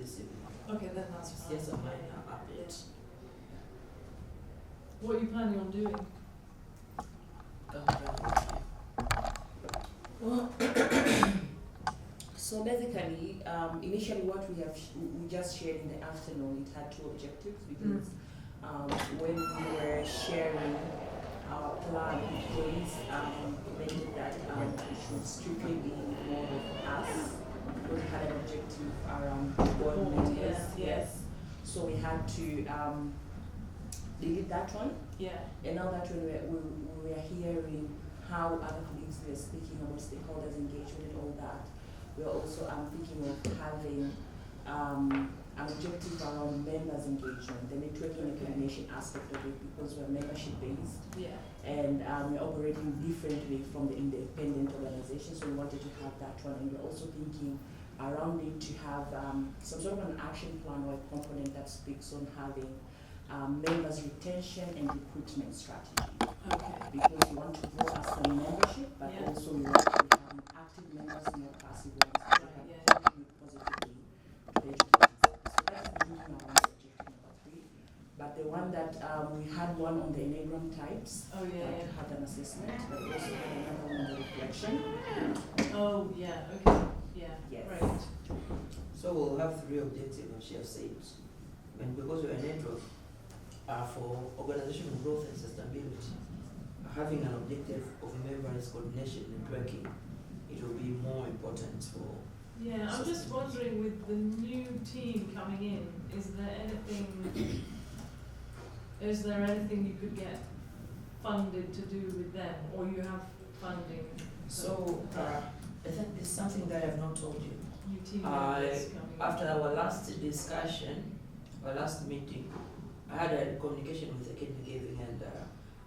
this evening. Okay, then that's It's fine. just a minor update. What are you planning on doing? Well, so basically, initially what we just shared in the afternoon, it had two objectives because when we were sharing our plan, employees recommended that it should strictly be more of us because we had an objective around board members. Yes. So we had to delete that one. Yeah. And now that we were hearing how other colleagues were speaking about stakeholders engagement and all that, we are also thinking of having an objective around members engagement, the networking and coordination aspect of it, because we're membership based. Yeah. And we're operating differently from the independent organization, so we wanted to have that one. And we're also thinking around it to have some sort of an action plan or a component that speaks on having members retention and recruitment strategy. Okay. Because we want to grow as a membership, but also we want to have active members, not passive ones, that contribute positively to the education sector. So that's the thinking around objective number 3. But the one that we had one on the enneagram types, Oh yeah. to have an assessment, but we also had another one on the reflection. Oh yeah. Okay. Yeah. Yes. Right. So we'll have 3 objectives, as she has said. And because we're a network for organizational growth and sustainability, having an objective of members coordination and networking, it will be more important for. Yeah, I'm just wondering, with the new team coming in, is there anything you could get funded to do with them, or you have funding? So I think there's something that I have not told you. New team members coming in. After our last discussion, our last meeting, I had a communication with the kidney giving, and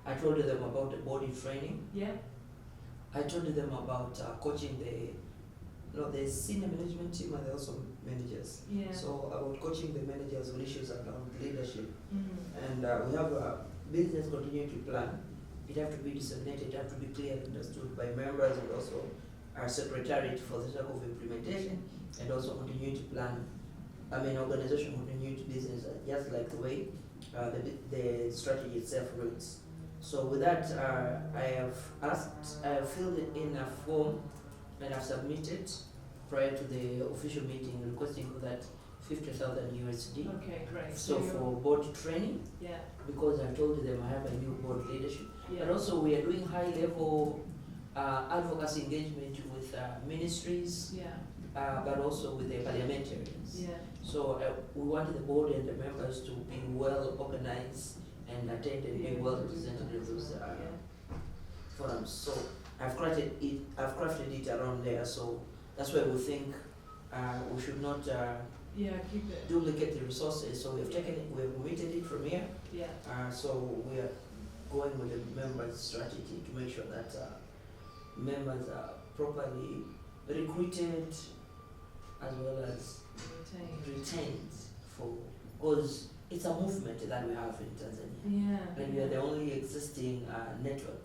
I told them about the body training. Yeah. I told them about coaching the senior management team and also managers. Yeah. So about coaching the managers on issues around leadership. Mm-hmm. And we have a business continuity plan. It have to be disseminated, it have to be clearly understood by members and also our secretariat for the sake of implementation, and also continuity plan. Organization continuity business, just like the way the strategy itself reads. So with that, I have filled in a form and I've submitted prior to the official meeting requesting for that 50,000 USD. Okay, great. So for board training, Yeah. because I told them I have a new board leadership. Yeah. But also we are doing high level advocacy engagement with ministries, Yeah. but also with the parliamentarians. Yeah. So we want the board and the members to be well organized and attend and be well represented in those forums. So I've crafted it around there. So that's why we think we should not Keep it. duplicate the resources. So we've taken it, we've omitted it from here. Yeah. So we are going with the members' strategy to make sure that members are properly recruited as well as retained because it's a movement that we have in Tanzania. Yeah. And we are the only existing network,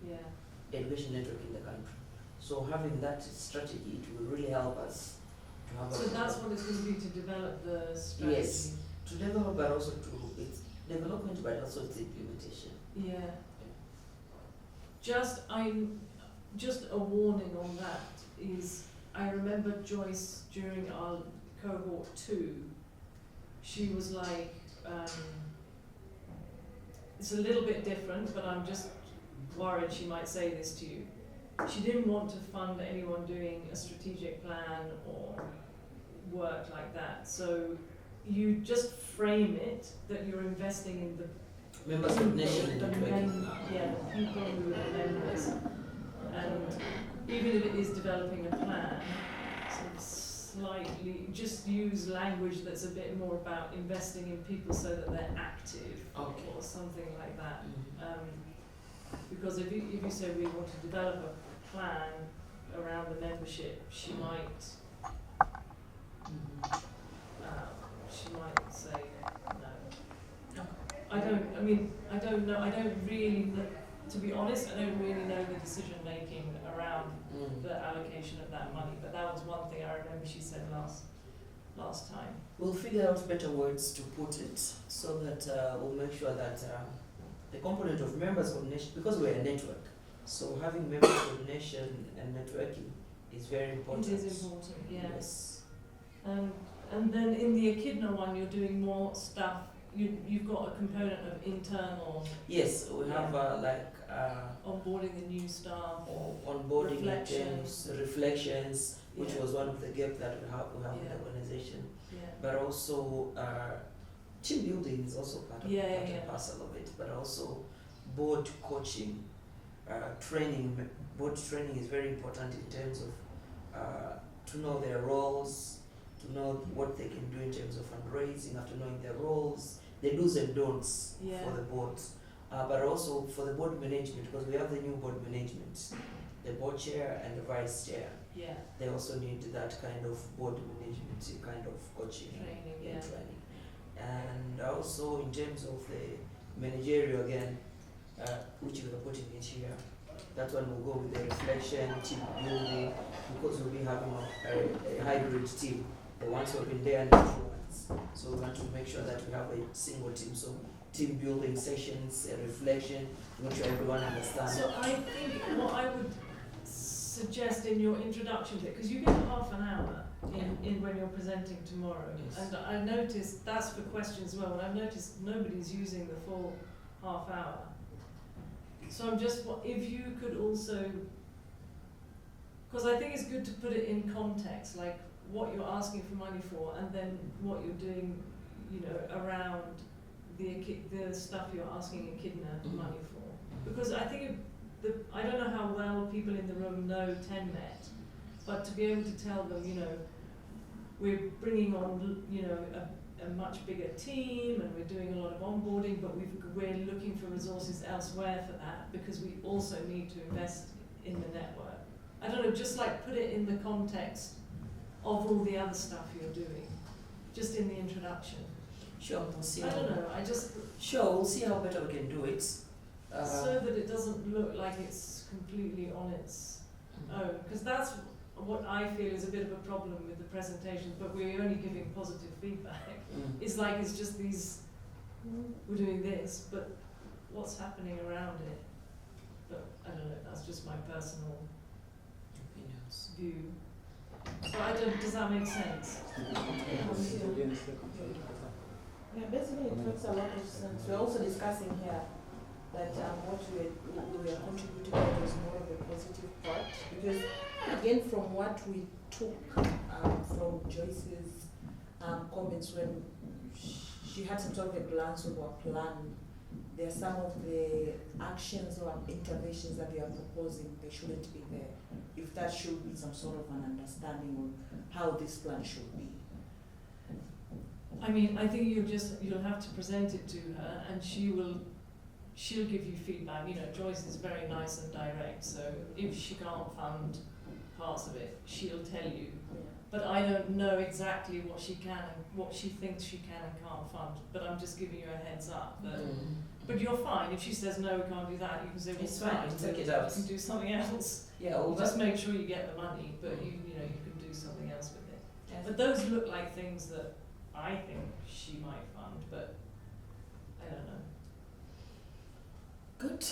Yeah. education network in the country. So having that strategy, it will really help us to have So that's what it's going to be, to develop the strategy. Yes, to develop, but also to its development, but also its implementation. Yeah. Just a warning on that is, I remember Joyce during our cohort 2, she was like, it's a little bit different, but I'm just worried she might say this to you. She didn't want to fund anyone doing a strategic plan or work like that. So you just frame it that you're investing in the Members of nation and networking. the people who are members. And even if it is developing a plan, sort of slightly, just use language that's a bit more about investing in people so that they're active, Okay. or something like that. Because if you say we want to develop a plan around the membership, she might say no. I don't know. I don't really, to be honest, I don't really know the decision making around the allocation of that money. But that was one thing I remember she said last time. We'll figure out better words to put it so that we'll make sure that the component of members coordination, because we're a network, so having members coordination and networking is very important. It is important, yeah. Yes. And then in the Echidna one, you're doing more stuff. You've got a component of internal. Yes, we have onboarding the new staff. Onboarding Reflections. items, reflections, which Yeah. was one of the gaps that we have in Yeah. the organization. Yeah. But also team building is also part Yeah, and parcel of it. But also board coaching, training. Board training is very important in terms of to know their roles, to know what they can do in terms of fundraising, after knowing their roles, the do's and don'ts Yeah. for the boards. But also for the board management, because we have the new board management, the board chair and the vice chair. Yeah. They also need that kind of board management, kind of coaching Training, and yeah. training. And also in terms of the managerial again, which we are putting it here, that one will go with the reflection, team building, because we'll be having a hybrid team, the ones who have been there and the new ones. So we want to make sure that we have a single team, so team building sessions, a reflection, to make sure everyone understands. So I think what I would suggest in your introduction bit, because you get half an hour in when you're presenting tomorrow, Yes. and I noticed that's for questions as well, and I've noticed nobody's using the full half hour. So I'm just, if you could also, because I think it's good to put it in context, like what you're asking for money for, and then what you're doing, around the stuff you're asking Echidna money for. Because I think I don't know how well people in the room know TenNet, but to be able to tell them, we're bringing on, a much bigger team, and we're doing a lot of onboarding, but we're looking for resources elsewhere for that, because we also need to invest in the network. I don't know, just like put it in the context of all the other stuff you're doing, just in the introduction. Sure, we'll see. I don't know, Sure, we'll see how better we can do it. so that it doesn't look like it's completely on its own, because that's what I feel is a bit of a problem with the presentations, but we're only giving positive feedback. It's like it's just these, we're doing this, but what's happening around it? But I don't know, that's just my personal Opinions. view. But does that make sense? Yeah, basically it makes a lot of sense. We're also discussing here that what we are contributing to is more of a positive part, because again, from what we took from Joyce's comments when she had some sort of a glance of our plan, there are some of the actions or interventions that we are proposing, they shouldn't be there. If that should be some sort of an understanding on how this plan should be. I mean, I think you'll have to present it to her, and she'll give you feedback. Joyce is very nice and direct, so if she can't fund parts of it, she'll tell you. But I don't know exactly what she can and what she thinks she can and can't fund. But I'm just giving you a heads up. But you're fine. If she says no, we can't do that, you can say, well, It's fine, take it you out. can do something else. Yeah, well, Just make sure you get the money, but you can do something else with it. But those look like things that I think she might fund, but I don't know. good.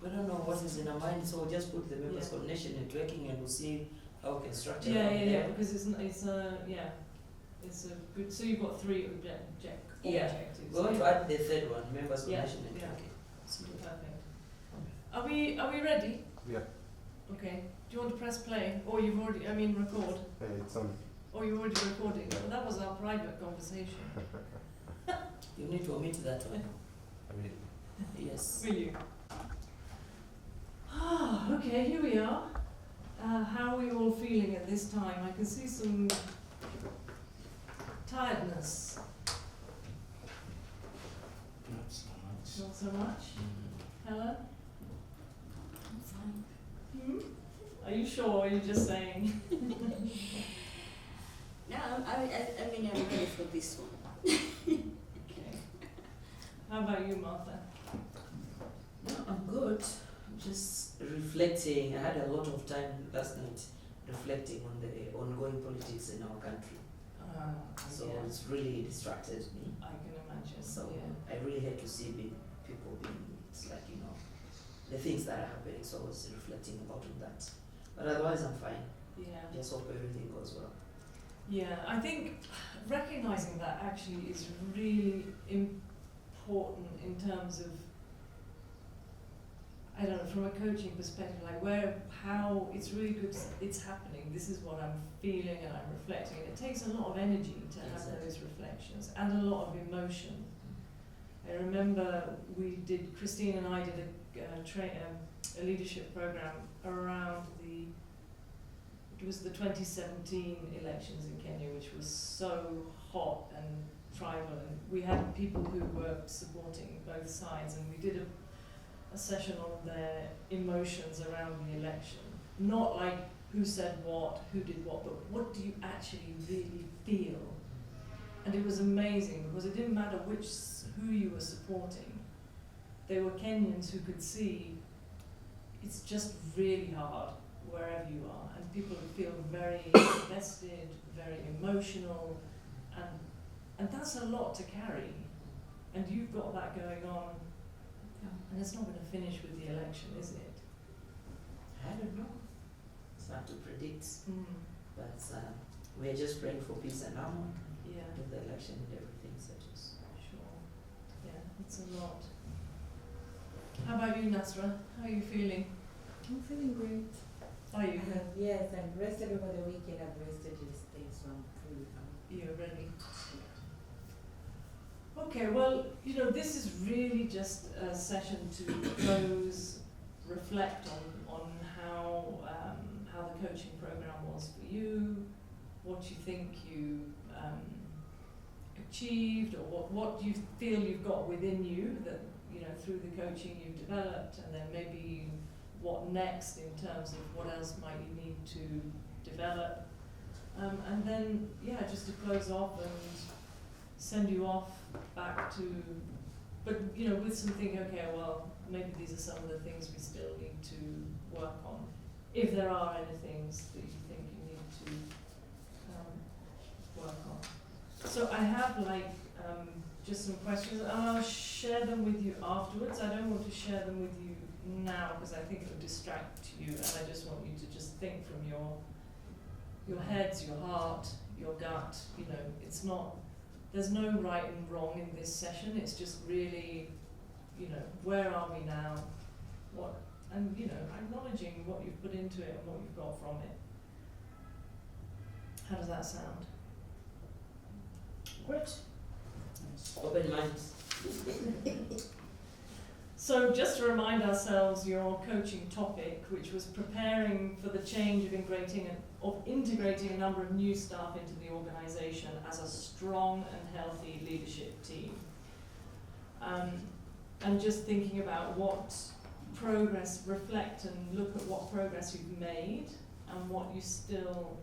We don't know what is in our mind, so we'll just put the members Yeah. coordination networking, and we'll see how we can structure Yeah, it. because it's a good. So you've got three objectives. We want to add the third one, members Yeah, coordination yeah. networking. Perfect. Are we ready? Yeah. Okay. Do you want to press play, or you've already? I mean, record. It's on. Or you're already recording? Yeah. Well, that was our private conversation. You need to omit that one. I mean, Yes. Will you? Okay, here we are. How are we all feeling at this time? I can see some tiredness. Not so much. Not so much. Helen? Are you sure? Or are you just saying? No, I mean, I'm ready for this one. Okay. How about you, Martha? No, I'm good. I'm just reflecting. I had a lot of time last night reflecting on the ongoing politics in our country. So yeah, it's really distracted me. I can imagine. So Yeah. I really hate to see people being, it's like, the things that are happening, so I was reflecting a lot on that. But otherwise I'm fine. Yeah. Just hope everything goes well. Yeah, I think recognizing that actually is really important in terms of, I don't know, from a coaching perspective, like how it's really good, it's happening, this is what I'm feeling and I'm reflecting. And it takes a lot of energy to have Exactly. those reflections and a lot of emotion. I remember Christine and I did a leadership program around it was the 2017 elections in Kenya, which was so hot and tribal, and we had people who were supporting both sides, and we did a session on their emotions around the election. Not like who said what, who did what, but what do you actually really feel? And it was amazing because it didn't matter who you were supporting. They were Kenyans who could see it's just really hard wherever you are, and people feel very invested, very emotional, and that's a lot to carry. And you've got that going on, and it's not going to finish with the election, is it? I don't know. It's hard to predict, Mm. but we're just praying for peace and harmony Yeah, with the election and everything, so just. sure. Yeah, it's a lot. How about you, Nasra? How are you feeling? I'm feeling great. Are you? Yes, I've rested over the weekend. I've rested yesterday, so I'm really fine. You're ready. Okay, well, this is really just a session to close, reflect on how the coaching program was for you, what you think you achieved, or what you feel you've got within you that through the coaching you've developed, and then maybe what next in terms of what else might you need to develop, and then just to close off and send you off back to, but with some thinking, okay, well, maybe these are some of the things we still need to work on, if there are any things that you think you need to work on. So I have just some questions, and I'll share them with you afterwards. I don't want to share them with you now because I think it will distract you, and I just want you to just think from your heads, your heart, your gut. It's not. There's no right and wrong in this session. It's just really, where are we now? What, and acknowledging what you've put into it and what you've got from it. How does that sound? Great. Open minds. So just to remind ourselves, your coaching topic, which was preparing for the change of integrating a number of new staff into the organisation as a strong and healthy leadership team. And just thinking about what progress, reflect and look at what progress you've made and what you still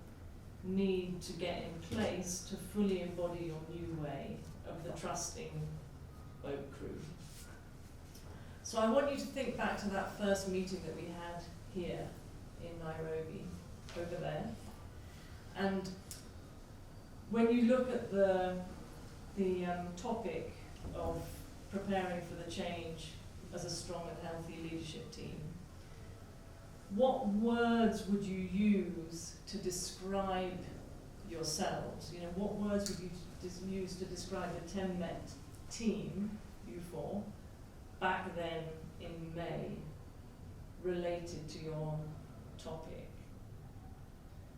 need to get in place to fully embody your new way of the trusting boat crew. So I want you to think back to that first meeting that we had here in Nairobi, over there. And when you look at the topic of preparing for the change as a strong and healthy leadership team, what words would you use to describe yourselves? What words would you use to describe the 10-MET team, you four, back then in May, related to your topic?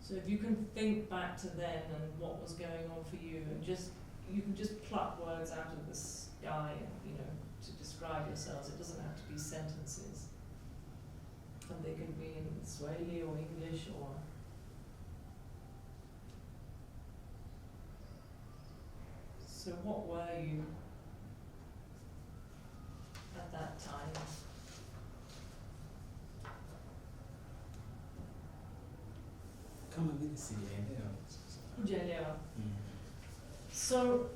So if you can think back to then and what was going on for you, and you can just pluck words out of the sky, to describe yourselves. It doesn't have to be sentences. And they can be in Swahili or English or... So what were you at that time? Kama vile sijaelewa. Hujaelewa. So,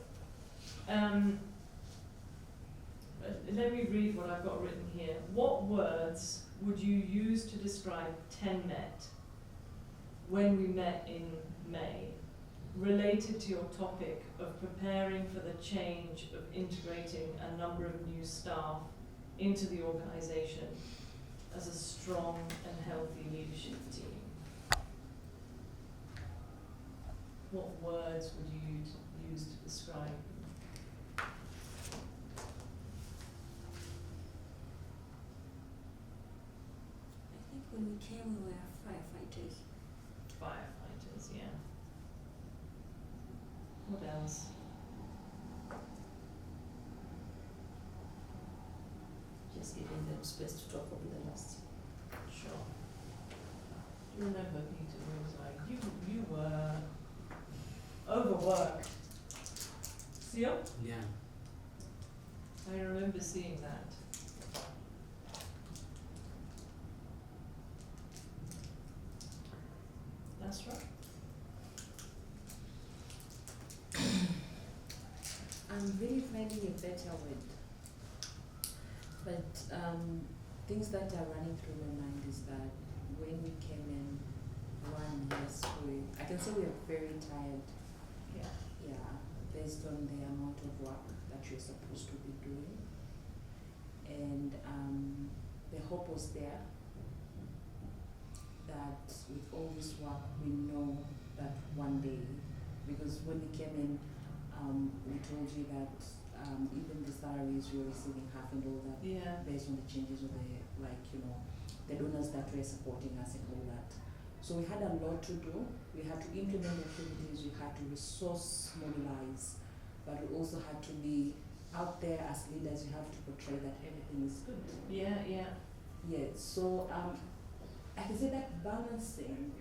let me read what I've got written here. What words would you use to describe 10MET when we met in May? related to your topic of preparing for the change of integrating a number of new staff into the organisation as a strong and healthy leadership team. What words would you use to describe them? I think when we came, we were firefighters. Firefighters, yeah. What else? Just giving them space to talk over the last. Sure. Do you remember Peter was like, you were overworked. See? Yeah. I remember seeing that. That's right. I'm really finding a better word. But things that are running through my mind is that when we came in, yes, I can say we are very tired. Yeah. Yeah, based on the amount of work that you're supposed to be doing. And the hope was there that with all this work, we know that one day, because when we came in, we told you that even the salaries we were receiving half and all that, Yeah. based on the changes of the, the donors that were supporting us and all that. So we had a lot to do. We had to implement activities, we had to resource mobilize, but we also had to be out there as leaders. You have to portray that everything is good. Yeah, yeah. Yeah, so I can say that balancing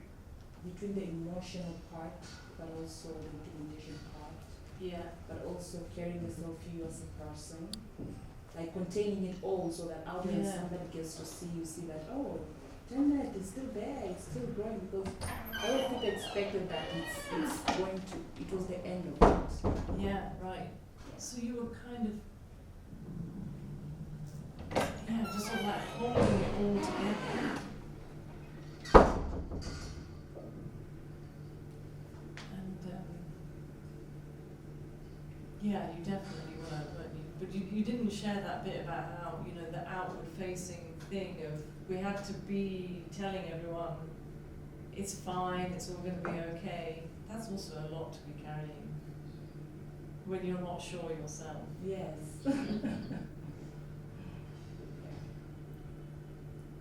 between the emotional part, but also the implementation part, Yeah. but also carrying yourself you as a person, like containing it all so that out there Yeah. somebody gets to see you, see that, oh, Tenet is still there, it's still growing, because a lot of people expected that it's going to, it was the end of it. Yeah, right. So you were kind of, yeah, just sort of like holding it all together. And yeah, you definitely were, weren't you? But you didn't share that bit about how, you know, the outward facing thing of we had to be telling everyone it's fine, it's all going to be okay. That's also a lot to be carrying when you're not sure yourself. Yes.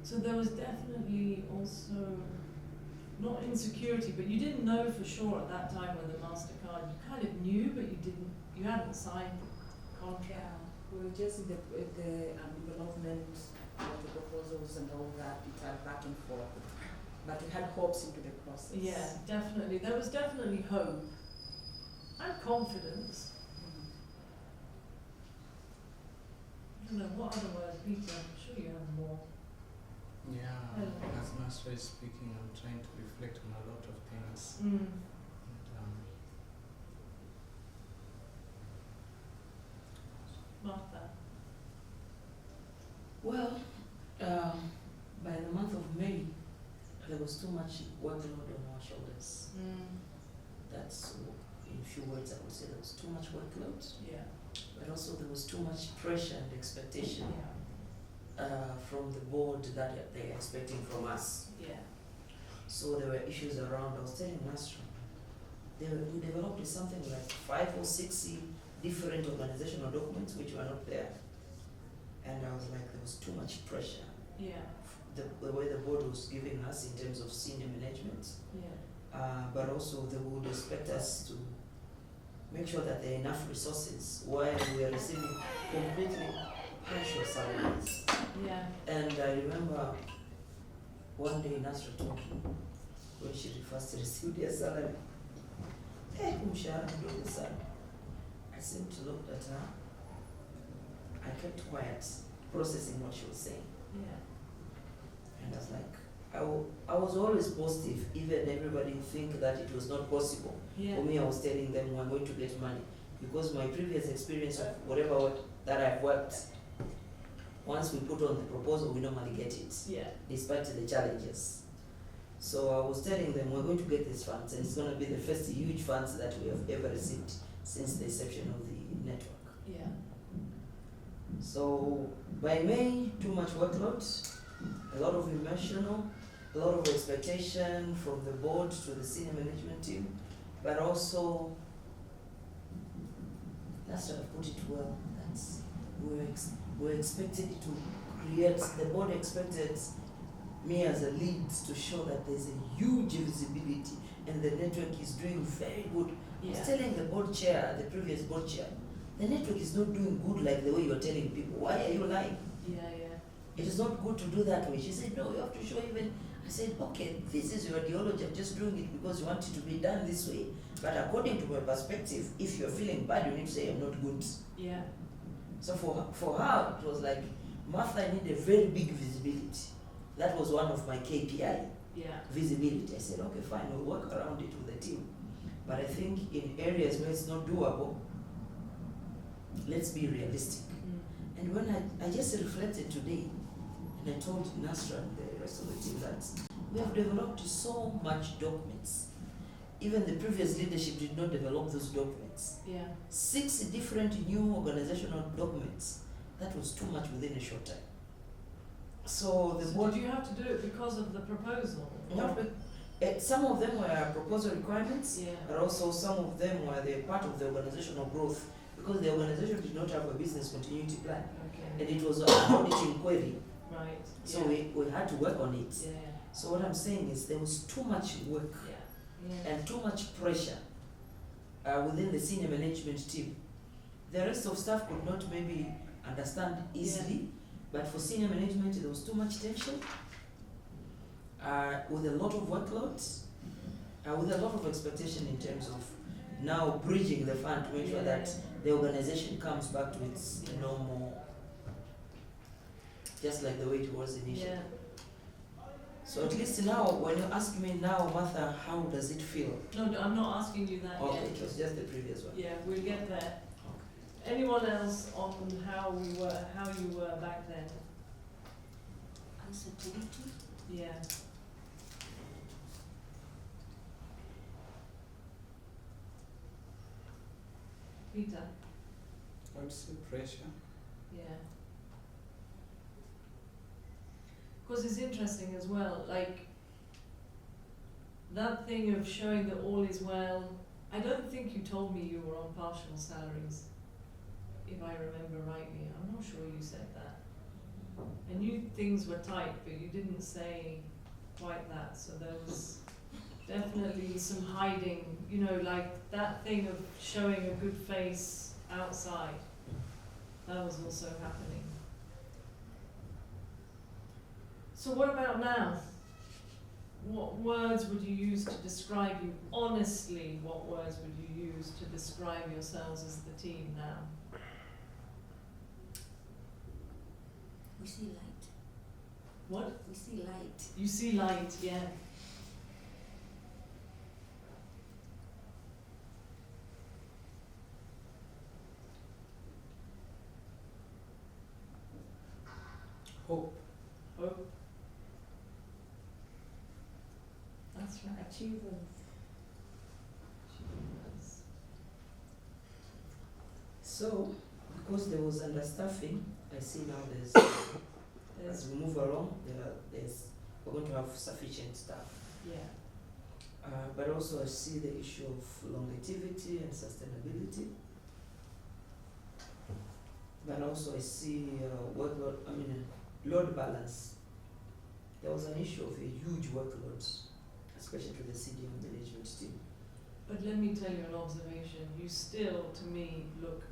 So there was definitely also, not insecurity, but you didn't know for sure at that time with the MasterCard. You kind of knew, but you hadn't signed the contract. Yeah, we were just in the development of the proposals and all that, it had back and forth. But we had hopes into the process. Yeah, definitely. There was definitely hope and confidence. I don't know, what other words, Peter? I'm sure you have more. Yeah, as Master is speaking, I'm trying to reflect on a lot of things. Mm. And, Martha. Well, by the month of May, there was too much workload on our shoulders. Mm. That's, in a few words, I would say there was too much workload, Yeah. but also there was too much pressure and expectation Yeah. from the board that they're expecting from us. Yeah. So there were issues around. I was telling Nastra, we developed something like 5 or 6 different organizational documents which were not there. And I was like, there was too much pressure. Yeah. The way the board was giving us in terms of senior management, Yeah. but also they would expect us to make sure that there are enough resources while we are receiving completely partial salaries. Yeah. And I remember one day Nasra told me when she first received her salary, hey, mshahara mdogo sana. I seemed to look at her. I kept quiet, processing what she was saying. Yeah. And I was like, I was always positive, even everybody think that it was not possible. Yeah. For me, I was telling them we're going to get money. Because my previous experience of whatever that I've worked, once we put on the proposal, we normally get it, Yeah. despite the challenges. So I was telling them we're going to get these funds, and it's going to be the first huge funds that we have ever received since the inception of the network. Yeah. So by May, too much workload, a lot of emotional, a lot of expectation from the board to the senior management team, but also, that's how I put it well, that's, we're expected to create, the board expected me as a lead to show that there's a huge visibility and the network is doing very good. I was telling the board chair, the previous board chair, the network is not doing good like the way you're telling people. Why are you lying? Yeah. It is not good to do that way. She said, no, you have to show even. I said, okay, this is your ideology. I'm just doing it because you want it to be done this way. But according to my perspective, if you're feeling bad, you need to say, I'm not good. Yeah. So for her, it was like, Martha, I need a very big visibility. That was one of my KPI, Yeah. visibility. I said, okay, fine, we'll work around it with the team. But I think in areas where it's not doable, let's be realistic. Mm. And when I just reflected today, and I told Nasra and the rest of the team that we have developed so much documents. Even the previous leadership did not develop those documents. Yeah. 6 different new organizational documents. That was too much within a short time. So the So board, did you have to do it because of the proposal? some of them were proposal requirements, Yeah. but also some of them were the part of the organizational growth, because the organization did not have a business continuity plan, Okay. and it was an auditing query. Right. So yeah. we had to work on it. Yeah. So what I'm saying is there was too much work Yeah. and too much pressure within the senior management team. The rest of staff could not maybe understand easily, but for senior management there was too much tension, with a lot of workloads, with a lot of expectation in terms of now bridging the fund to make sure that the organization comes back to its normal, just like the way it was initially. Yeah. So at least now, when you ask me now, Martha, how does it feel? No, I'm not asking you that Okay, yet. it was just the previous one. Yeah, we'll get there. Anyone else on how you were back then? Uncertainty. Yeah. Peter? I would say pressure. Yeah. Because it's interesting as well, like, that thing of showing that all is well, I don't think you told me you were on partial salaries, if I remember rightly. I'm not sure you said that. I knew things were tight, but you didn't say quite that, so there was definitely some hiding, you know, like that thing of showing a good face outside. That was also happening. So what about now? What words would you use to describe you? Honestly, what words would you use to describe yourselves as the team now? We see light. What? We see light. You see light, yeah. Hope. Hope. That's right. Achievements. Achievements. So, because there was understaffing, I see now as There's, we move along, we're going to have sufficient staff. yeah. But also I see the issue of longevity and sustainability. But also I see workload, load balance. There was an issue of a huge workload, especially to the senior management team. But let me tell you an observation. You still, to me, look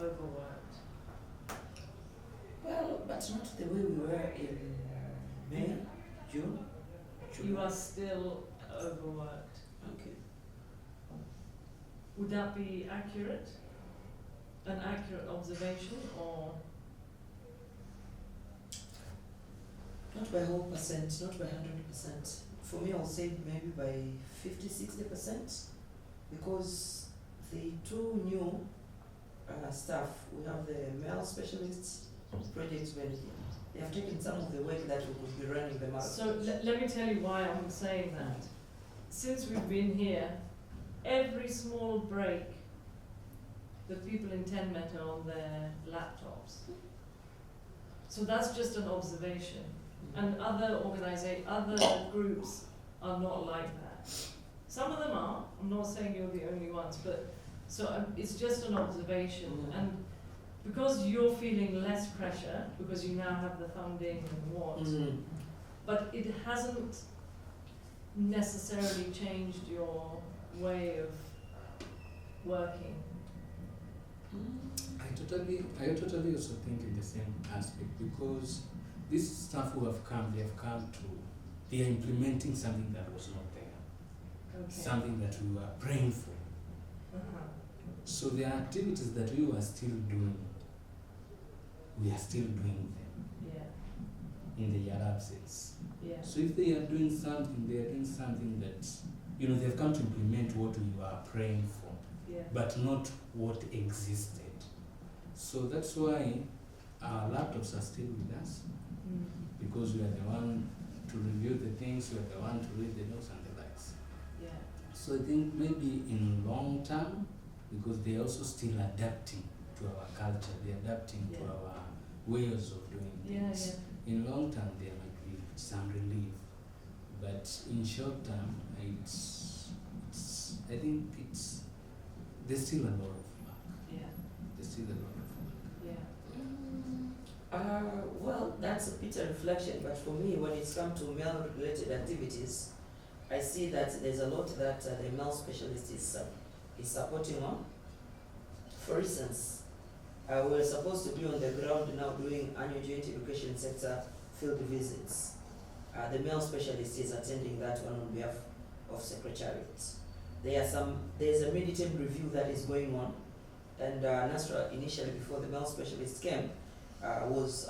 overworked. Well, but not the way we were in May, June. You are still overworked. Okay. Would that be accurate? An accurate observation, or? Not by whole percent, not by 100%. For me, I'll say maybe by 50-60%, because the 2 new staff, we have the male specialist project manager, They have taken some of the work that we could be running the marathon. So let me tell you why I'm saying that. Since we've been here, every small break, the people in 10 Met are on their laptops. So that's just an observation. And other groups are not like that. Some of them are. I'm not saying you're the only ones, but it's just an observation. And because you're feeling less pressure, because you now have the funding and what, but it hasn't necessarily changed your way of working. I totally also think in the same aspect, because this staff who have come, they are implementing something that was not there, something that we were praying for. So there are activities that we were still doing. We are still doing them in their absence. So if they are doing something, that, they've come to implement what we were praying for, but not what existed. So that's why our laptops are still with us, because we are the one to review the things, we are the one to read the notes and the likes. So I think maybe in long term, because they are also still adapting to our culture, they're adapting to our ways of doing things. In long term, there might be some relief, but in short term, there's still a lot of work. There's still a lot of work. Well, that's a bit of reflection, but for me, when it's come to male-related activities, I see that there's a lot that the male specialist is supporting on. For instance, we're supposed to be on the ground now doing annual joint education sector field visits. The male specialist is attending that one on behalf of Secretariat. There's a mid-term review that is going on, and Nasra initially, before the male specialist came, was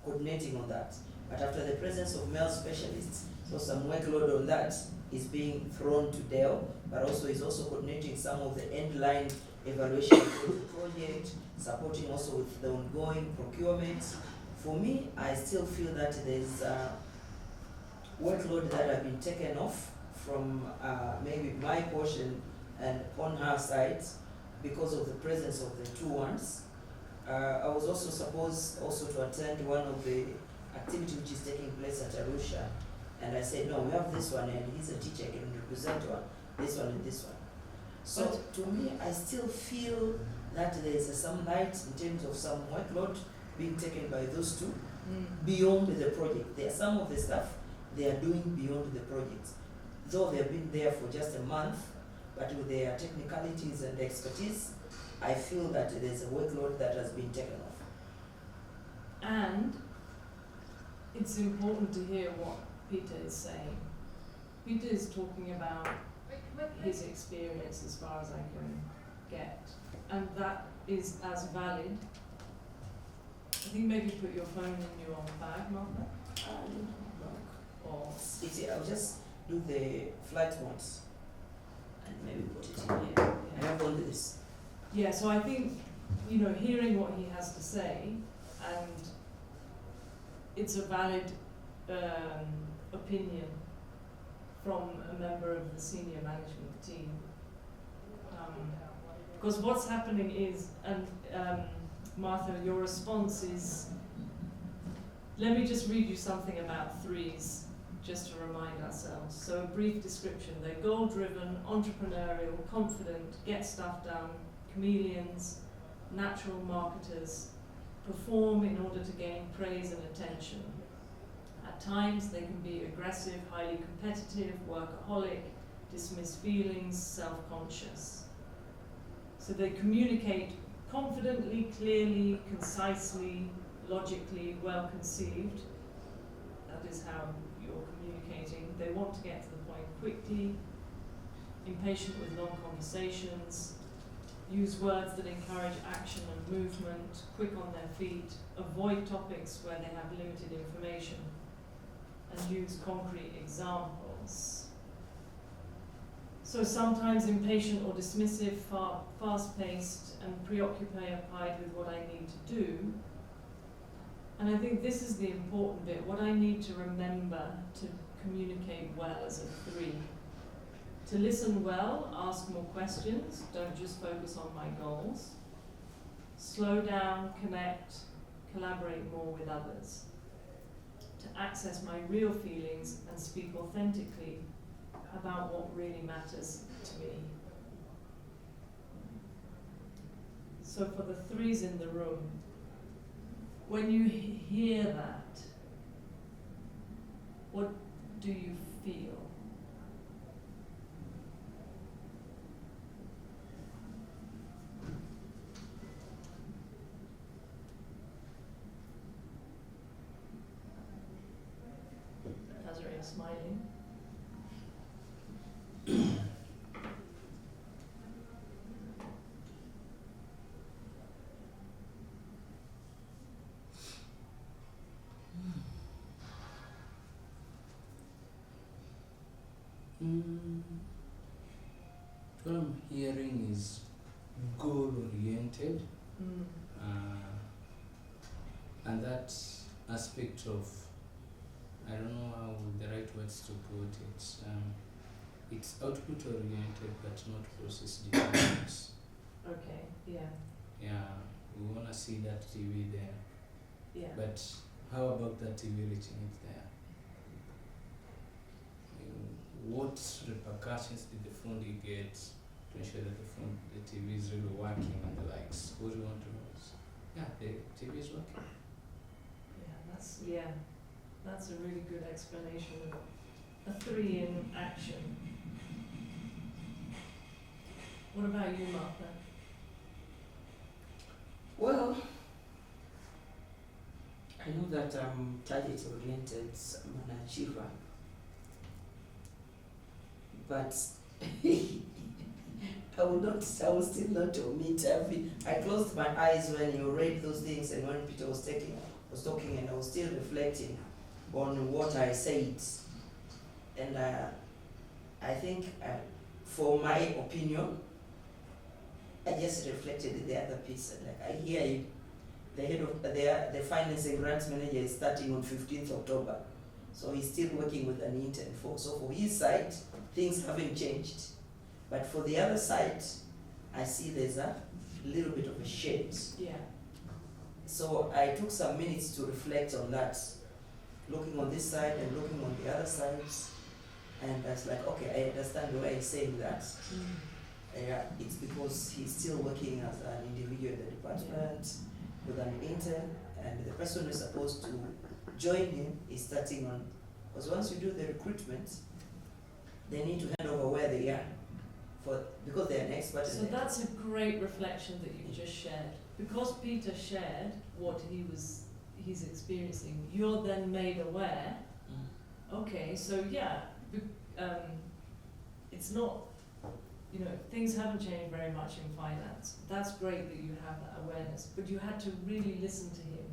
coordinating on that. But after the presence of male specialists, so some workload on that is being thrown to Dale, but also is also coordinating some of the end line evaluation of the project, supporting also with the ongoing procurement. For me, I still feel that there's workload that have been taken off from maybe my portion and on her side because of the presence of the two ones. I was also supposed to attend one of the activity which is taking place at Arusha, and I said, no, we have this one and he's a teacher, I can represent this one and this one. So to me, I still feel that there's some light in terms of some workload being taken by those two beyond the project. There are some of the stuff they are doing beyond the project. Though they've been there for just a month, but with their technicalities and expertise, I feel that there's a workload that has been taken off. And it's important to hear what Peter is saying. Peter is talking about his experience as far as I can get, and that is as valid. I think maybe put your phone in your bag, Martha. Or I'll just do the flight modes and maybe put it in here. I have all this. Yeah, so I think, hearing what he has to say, and it's a valid opinion from a member of the senior management team. Because what's happening is, and Martha, your response is, let me just read you something about threes, just to remind ourselves. So a brief description: they're goal-driven, entrepreneurial, confident, get stuff done, chameleons, natural marketers, perform in order to gain praise and attention. At times they can be aggressive, highly competitive, workaholic, dismiss feelings, self-conscious. So they communicate confidently, clearly, concisely, logically, well conceived. That is how you're communicating. They want to get to the point quickly, impatient with long conversations, use words that encourage action and movement, quick on their feet, avoid topics where they have limited information, and use concrete examples. So sometimes impatient or dismissive, fast-paced and preoccupied with what I need to do. And I think this is the important bit, what I need to remember to communicate well as a 3. To listen well, ask more questions, don't just focus on my goals. Slow down, connect, collaborate more with others. To access my real feelings and speak authentically about what really matters to me. So for the 3s in the room, when you hear that, what do you feel? Azrael smiling. What I'm hearing is goal-oriented, and that aspect of, I don't know how the right words to put it, it's output-oriented but not process-dependent. Okay, yeah, Yeah, we want to see that TV there, yeah. but how about that TV reaching it there? What repercussions did the fundi get to ensure that the TV is really working and the likes? What do you want to know is, yeah, the TV is working. Yeah, that's a really good explanation of a 3 in action. What about you, Martha? Well, I know that I'm target-oriented, I'm an achiever. But I will still not omit. I closed my eyes when you read those things and when Peter was talking, and I was still reflecting on what I said. And I think, for my opinion, I just reflected the other piece. And like, I hear you, the head of the finance and grants manager is starting on 15th October. So he's still working with an intern for. So for his side, things haven't changed. But for the other side, I see there's a little bit of a shade. Yeah. So I took some minutes to reflect on that, looking on this side and looking on the other side. And I was like, okay, I understand why he's saying that. It's because he's still working as an individual in the department with an intern, and the person who's supposed to join him is starting on, because once you do the recruitment, they need to hand over where they are, because they're an expert. So that's a great reflection that you just shared. Because Peter shared what he's experiencing, you're then made aware. Okay, so yeah, it's not, things haven't changed very much in finance. That's great that you have that awareness, but you had to really listen to him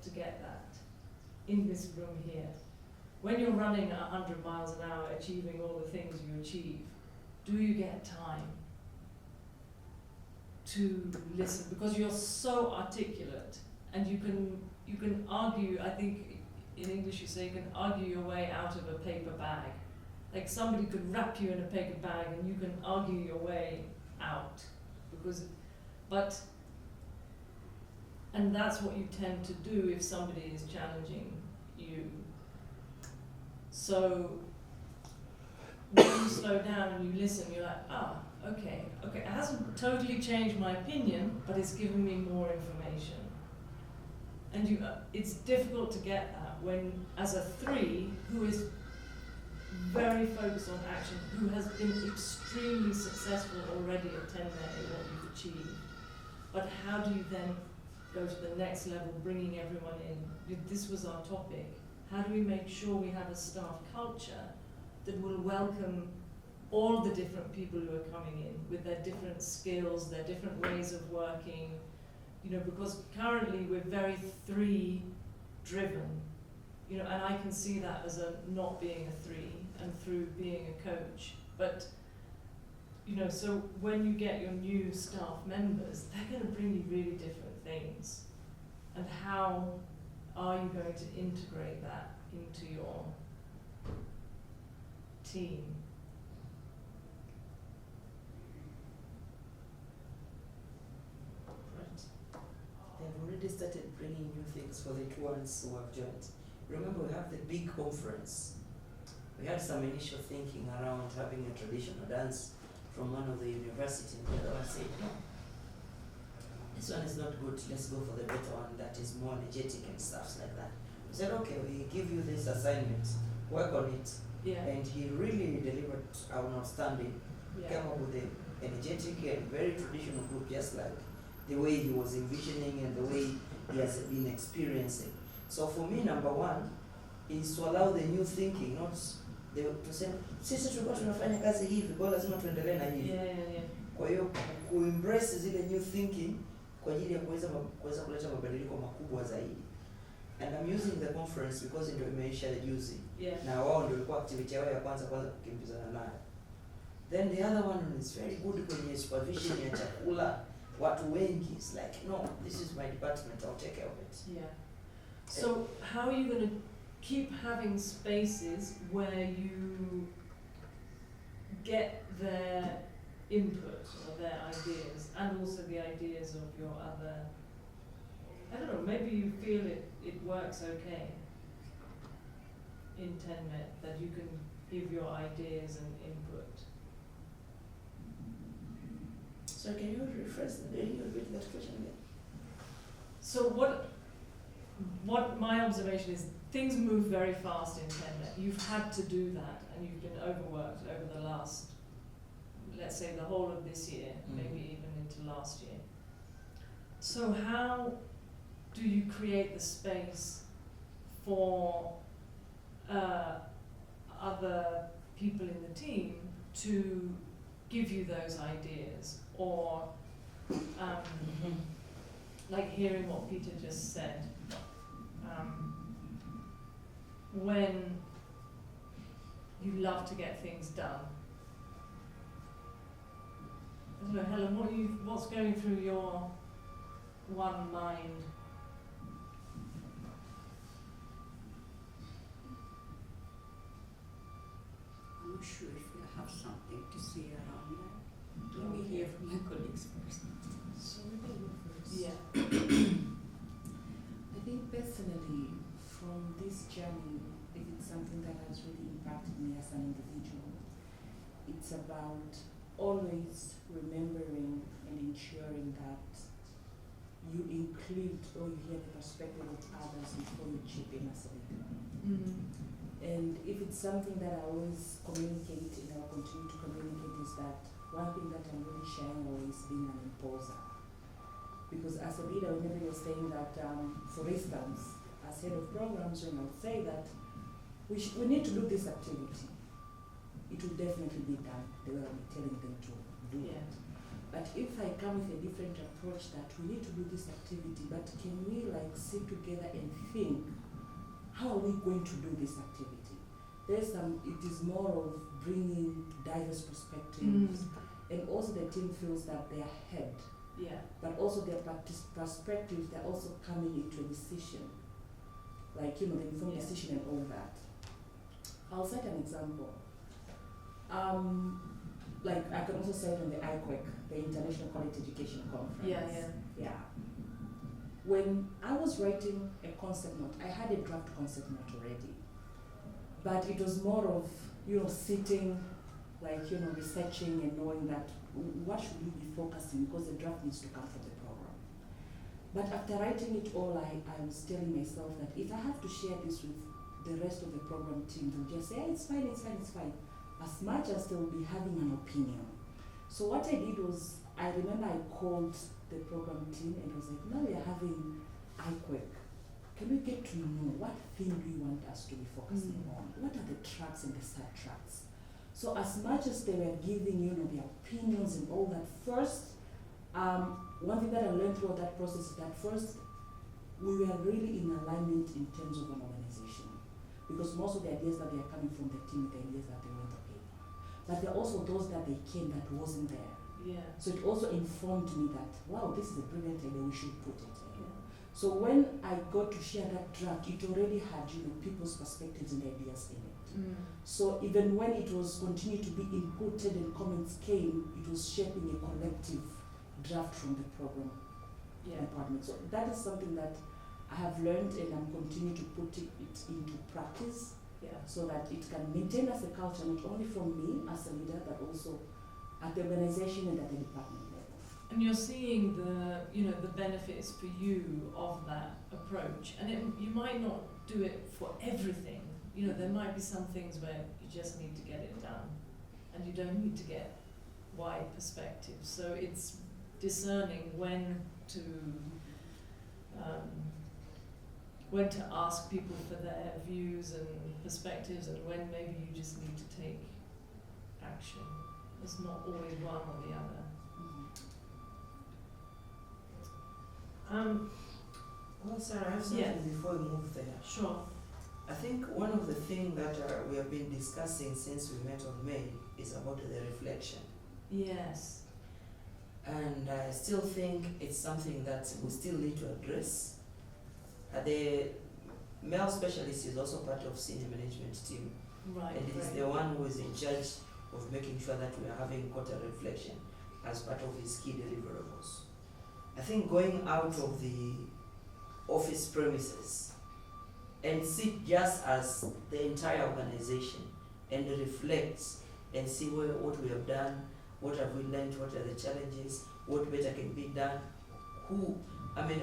to get that in this room here. When you're running at 100 miles an hour, achieving all the things you achieve, do you get time to listen? Because you're so articulate, and you can argue. I think in English you say you can argue your way out of a paper bag. Like somebody could wrap you in a paper bag and you can argue your way out, and that's what you tend to do if somebody is challenging you. So when you slow down and you listen, you're like, okay, it hasn't totally changed my opinion, but it's given me more information. And it's difficult to get that when, as a 3 who is very focused on action, who has been extremely successful already at 10 in what you've achieved. But how do you then go to the next level, bringing everyone in? This was our topic. How do we make sure we have a staff culture that will welcome all the different people who are coming in with their different skills, their different ways of working, because currently we're very 3 driven, and I can see that as not being a 3 and through being a coach. But, so when you get your new staff members, they're going to bring you really different things. And how are you going to integrate that into your team? Right. They've already started bringing new things for the ones who have joined. Remember, we have the big conference. We had some initial thinking around having a traditional dance from one of the universities, and the other one said, no, this one is not good, let's go for the better one that is more energetic and stuff like that. We said, okay, we give you this assignment, work on it. Yeah. And he really delivered an outstanding, Yeah. came up with an energetic and very traditional group, just like the way he was envisioning and the way he has been experiencing. So for me, number one is to allow the new thinking, not to say, sisi tulikuwa tunafanya kazi hivi, kwa hiyo lazima tuendelee na hivi. Yeah. Kwa hiyo kuembrace zile new thinking kwa ajili ya kuweza kuleta mabadiliko makubwa zaidi. And I'm using the conference because ndio imeisha juzi. Yeah. Na wao ndio ilikuwa activity yao ya kwanza kukimbizana nayo. Then the other one is very good kwenye supervision ya chakula, watu wengi. It's like, no, this is my department, I'll take care of it. Yeah. So how are you going to keep having spaces where you get their input or their ideas, and also the ideas of your other, I don't know, maybe you feel it works okay in TenMet, that you can give your ideas and input? So can you repeat that question again? So what my observation is, things move very fast in TenMet. You've had to do that, and you've been overworked over the last, let's say, the whole of this year, maybe even into last year. So how do you create the space for other people in the team to give you those ideas, or like hearing what Peter just said, when you love to get things done? I don't know, Helen, what's going through your one mind? I'm not sure if you have something to say around that. Let me hear from my colleagues first. So maybe I go first. Yeah. I think personally, from this journey, if it's something that has really impacted me as an individual, it's about always remembering and ensuring that you include or you hear the perspective of others before you chip in as a leader. And if it's something that I always communicate and I will continue to communicate, is that one thing that I'm really shying away is being an imposer. Because as a leader, whenever you're saying that, for instance, as head of programs, when I'll say that we need to do this activity, it will definitely be done the way I'm telling them to do it. But if I come with a different approach that we need to do this activity, but can we sit together and think, how are we going to do this activity? It is more of bringing diverse perspectives, and also the team feels that they are heard. Yeah. But also their perspectives, they're also coming into a decision. The informed decision and all that. I'll cite an example. I can also say it on the IQEC, the International Quality Education Conference. Yeah. When I was writing a concept note, I had a draft concept note already. But it was more of, sitting, researching and knowing that what should we be focusing, because the draft needs to come from the program. But after writing it all, I was telling myself that if I have to share this with the rest of the program team, they'll just say, it's fine. As much as they'll be having an opinion. So what I did was, I remember I called the program team and was like, now we are having IQEC. Can we get to know what thing do you want us to be focusing on? What are the tracks and the sub-tracks? So as much as they were giving, their opinions and all that, first, one thing that I learned throughout that process is that first, we were really in alignment in terms of an organization. Because most of the ideas that they are coming from the team, the ideas that they were on the paper. But there are also those that they came that wasn't there. Yeah. So it also informed me that, wow, this is a brilliant idea, we should put it in. Yeah. So when I got to share that draft, it already had, people's perspectives and ideas in it. So even when it was continued to be inputted and comments came, it was shaping a collective draft from the program department. So that is something that I have learned, and I'm continuing to put it into practice, so that it can maintain as a culture, not only from me as a leader, but also at the organization and at the department level. And you're seeing the benefits for you of that approach, and you might not do it for everything. There might be some things where you just need to get it done, and you don't need to get wide perspectives. So it's discerning when to ask people for their views and perspectives, and when maybe you just need to take action. It's not always one or the other. Well, Sarah, I have something before we move there. Sure. I think one of the things that we have been discussing since we met on May is about the reflection. Yes. And I still think it's something that we still need to address. The male specialist is also part of senior management team. Right. And he's the one who is in charge of making sure that we are having quarter reflection as part of his key deliverables. I think going out of the office premises and sit just as the entire organization and reflect and see what we have done, what have we learned, what are the challenges, what better can be done,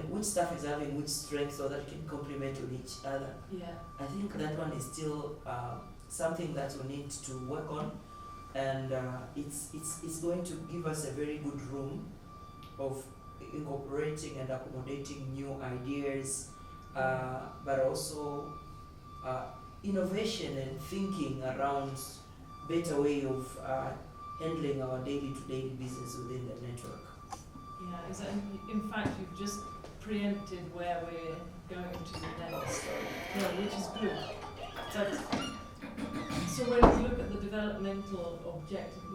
which staff is having which strengths so that can complement on each other. Yeah. I think that one is still something that we need to work on, and it's going to give us a very good room of incorporating and accommodating new ideas, but also innovation and thinking around better way of handling our daily business within the network. Yeah, exactly. In fact, you've just preempted where we're going to next, which is good. So when you look at the developmental objective,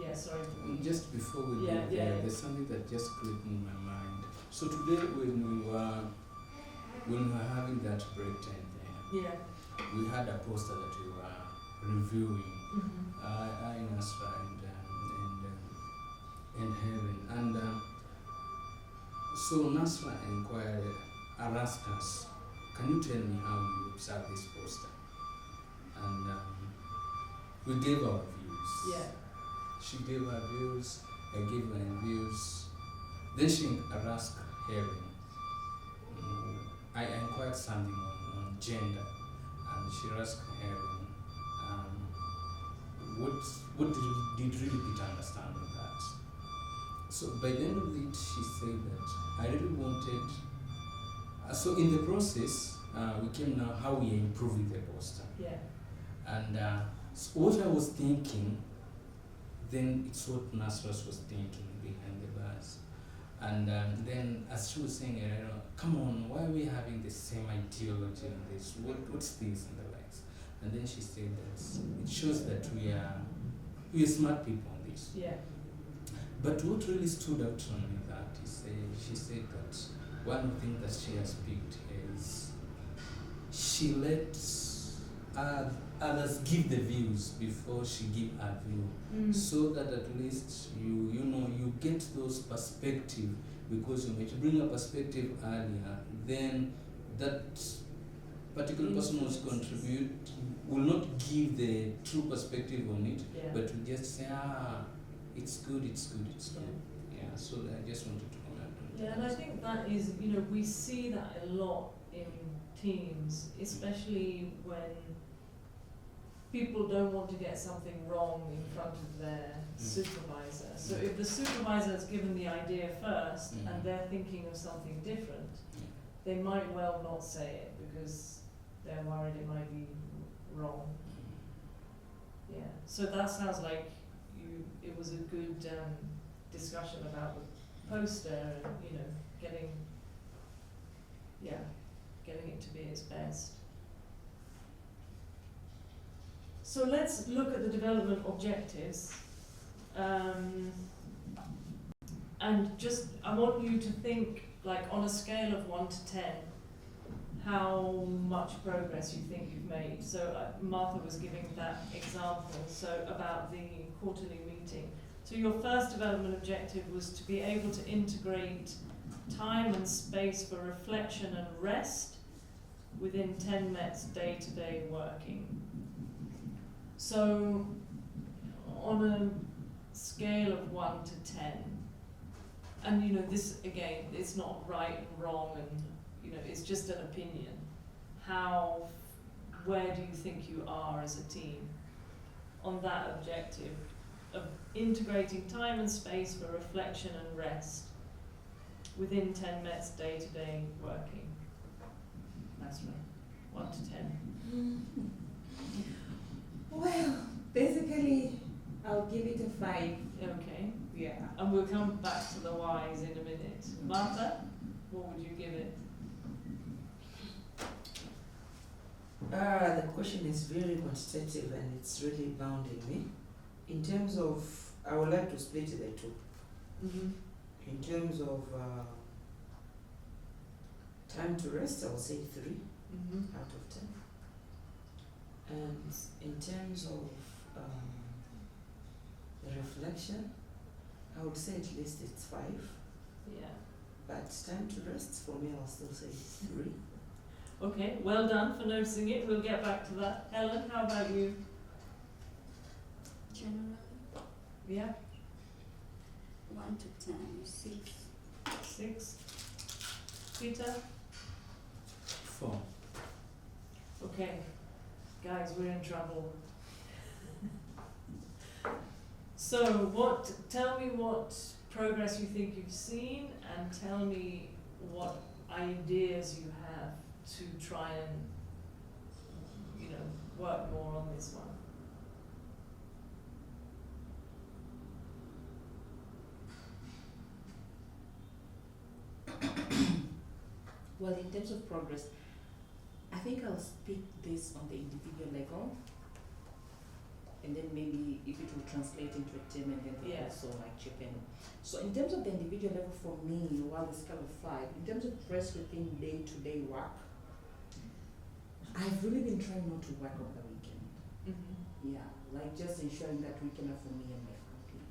Just before we go there, there's something that just clicked in my mind. So today when we were having that break time there, we had a poster that we were reviewing. I, Nasra, and Helen. And so Nasra asked us, can you tell me how you observe this poster? And we gave our views. Yeah. She gave her views, I gave my views. Then she asked Helen. I inquired something on gender, and she asked Helen, what did really Peter understand of that? So by the end of it, she said that I really wanted. So in the process, we came now how we are improving the poster. Yeah. And so what I was thinking, then it's what Nasras was thinking behind the bars. And then as she was saying, come on, why are we having the same ideology on this? What's this and the likes? And then she said that it shows that we are smart people on this. Yeah. But what really stood out on me that is she said that one thing that she has picked is she lets others give the views before she give her view, so that at least you get those perspective, because you might bring a perspective earlier, then that particular person who's contribute will not give the true perspective on it, but will just say, it's good. Yeah, so I just wanted to comment on that. Yeah, and I think that is, we see that a lot in teams, especially when people don't want to get something wrong in front of their supervisor. So if the supervisor has given the idea first and they're thinking of something different, they might well not say it because they're worried it might be wrong. Yeah, so that sounds like it was a good discussion about the poster and, getting it to be its best. So let's look at the development objectives. And just, I want you to think, like on a scale of 1 to 10, how much progress you think you've made. So Martha was giving that example, so about the quarterly meeting. So your first development objective was to be able to integrate time and space for reflection and rest within 10 Met's day-to-day working. So on a scale of 1 to 10, and you know, this again, it's not right and wrong, and you know, it's just an opinion. Where do you think you are as a team on that objective of integrating time and space for reflection and rest within 10 Met's day-to-day working? That's right. 1 to 10. Well, basically, I'll give it a 5. Okay. Yeah. And we'll come back to the whys in a minute. Martha, what would you give it? The question is very quantitative and it's really bounding me. In terms of, I would like to split it by 2. Mm-hmm. In terms of time to rest, I would say 3 Mm-hmm. out of 10. And in terms of reflection, I would say at least it's 5. Yeah. But time to rest, for me, I'll still say 3. Okay, well done for noticing it. We'll get back to that. Helen, how about you? Generally, Yeah? 1 to 10, 6. 6. Peter? 4. Okay. Guys, we're in trouble. So tell me what progress you think you've seen, and tell me what ideas you have to try and, you know, work more on this one. Well, in terms of progress, I think I'll speak this on the individual level, and then maybe if it will translate into a team, and then Yeah. also like chip in. So in terms of the individual level, for me, while the scale of 5, in terms of rest within day-to-day work, I've really been trying not to work on the weekend. Mm-hmm. Yeah, like just ensuring that weekend are for me and my family.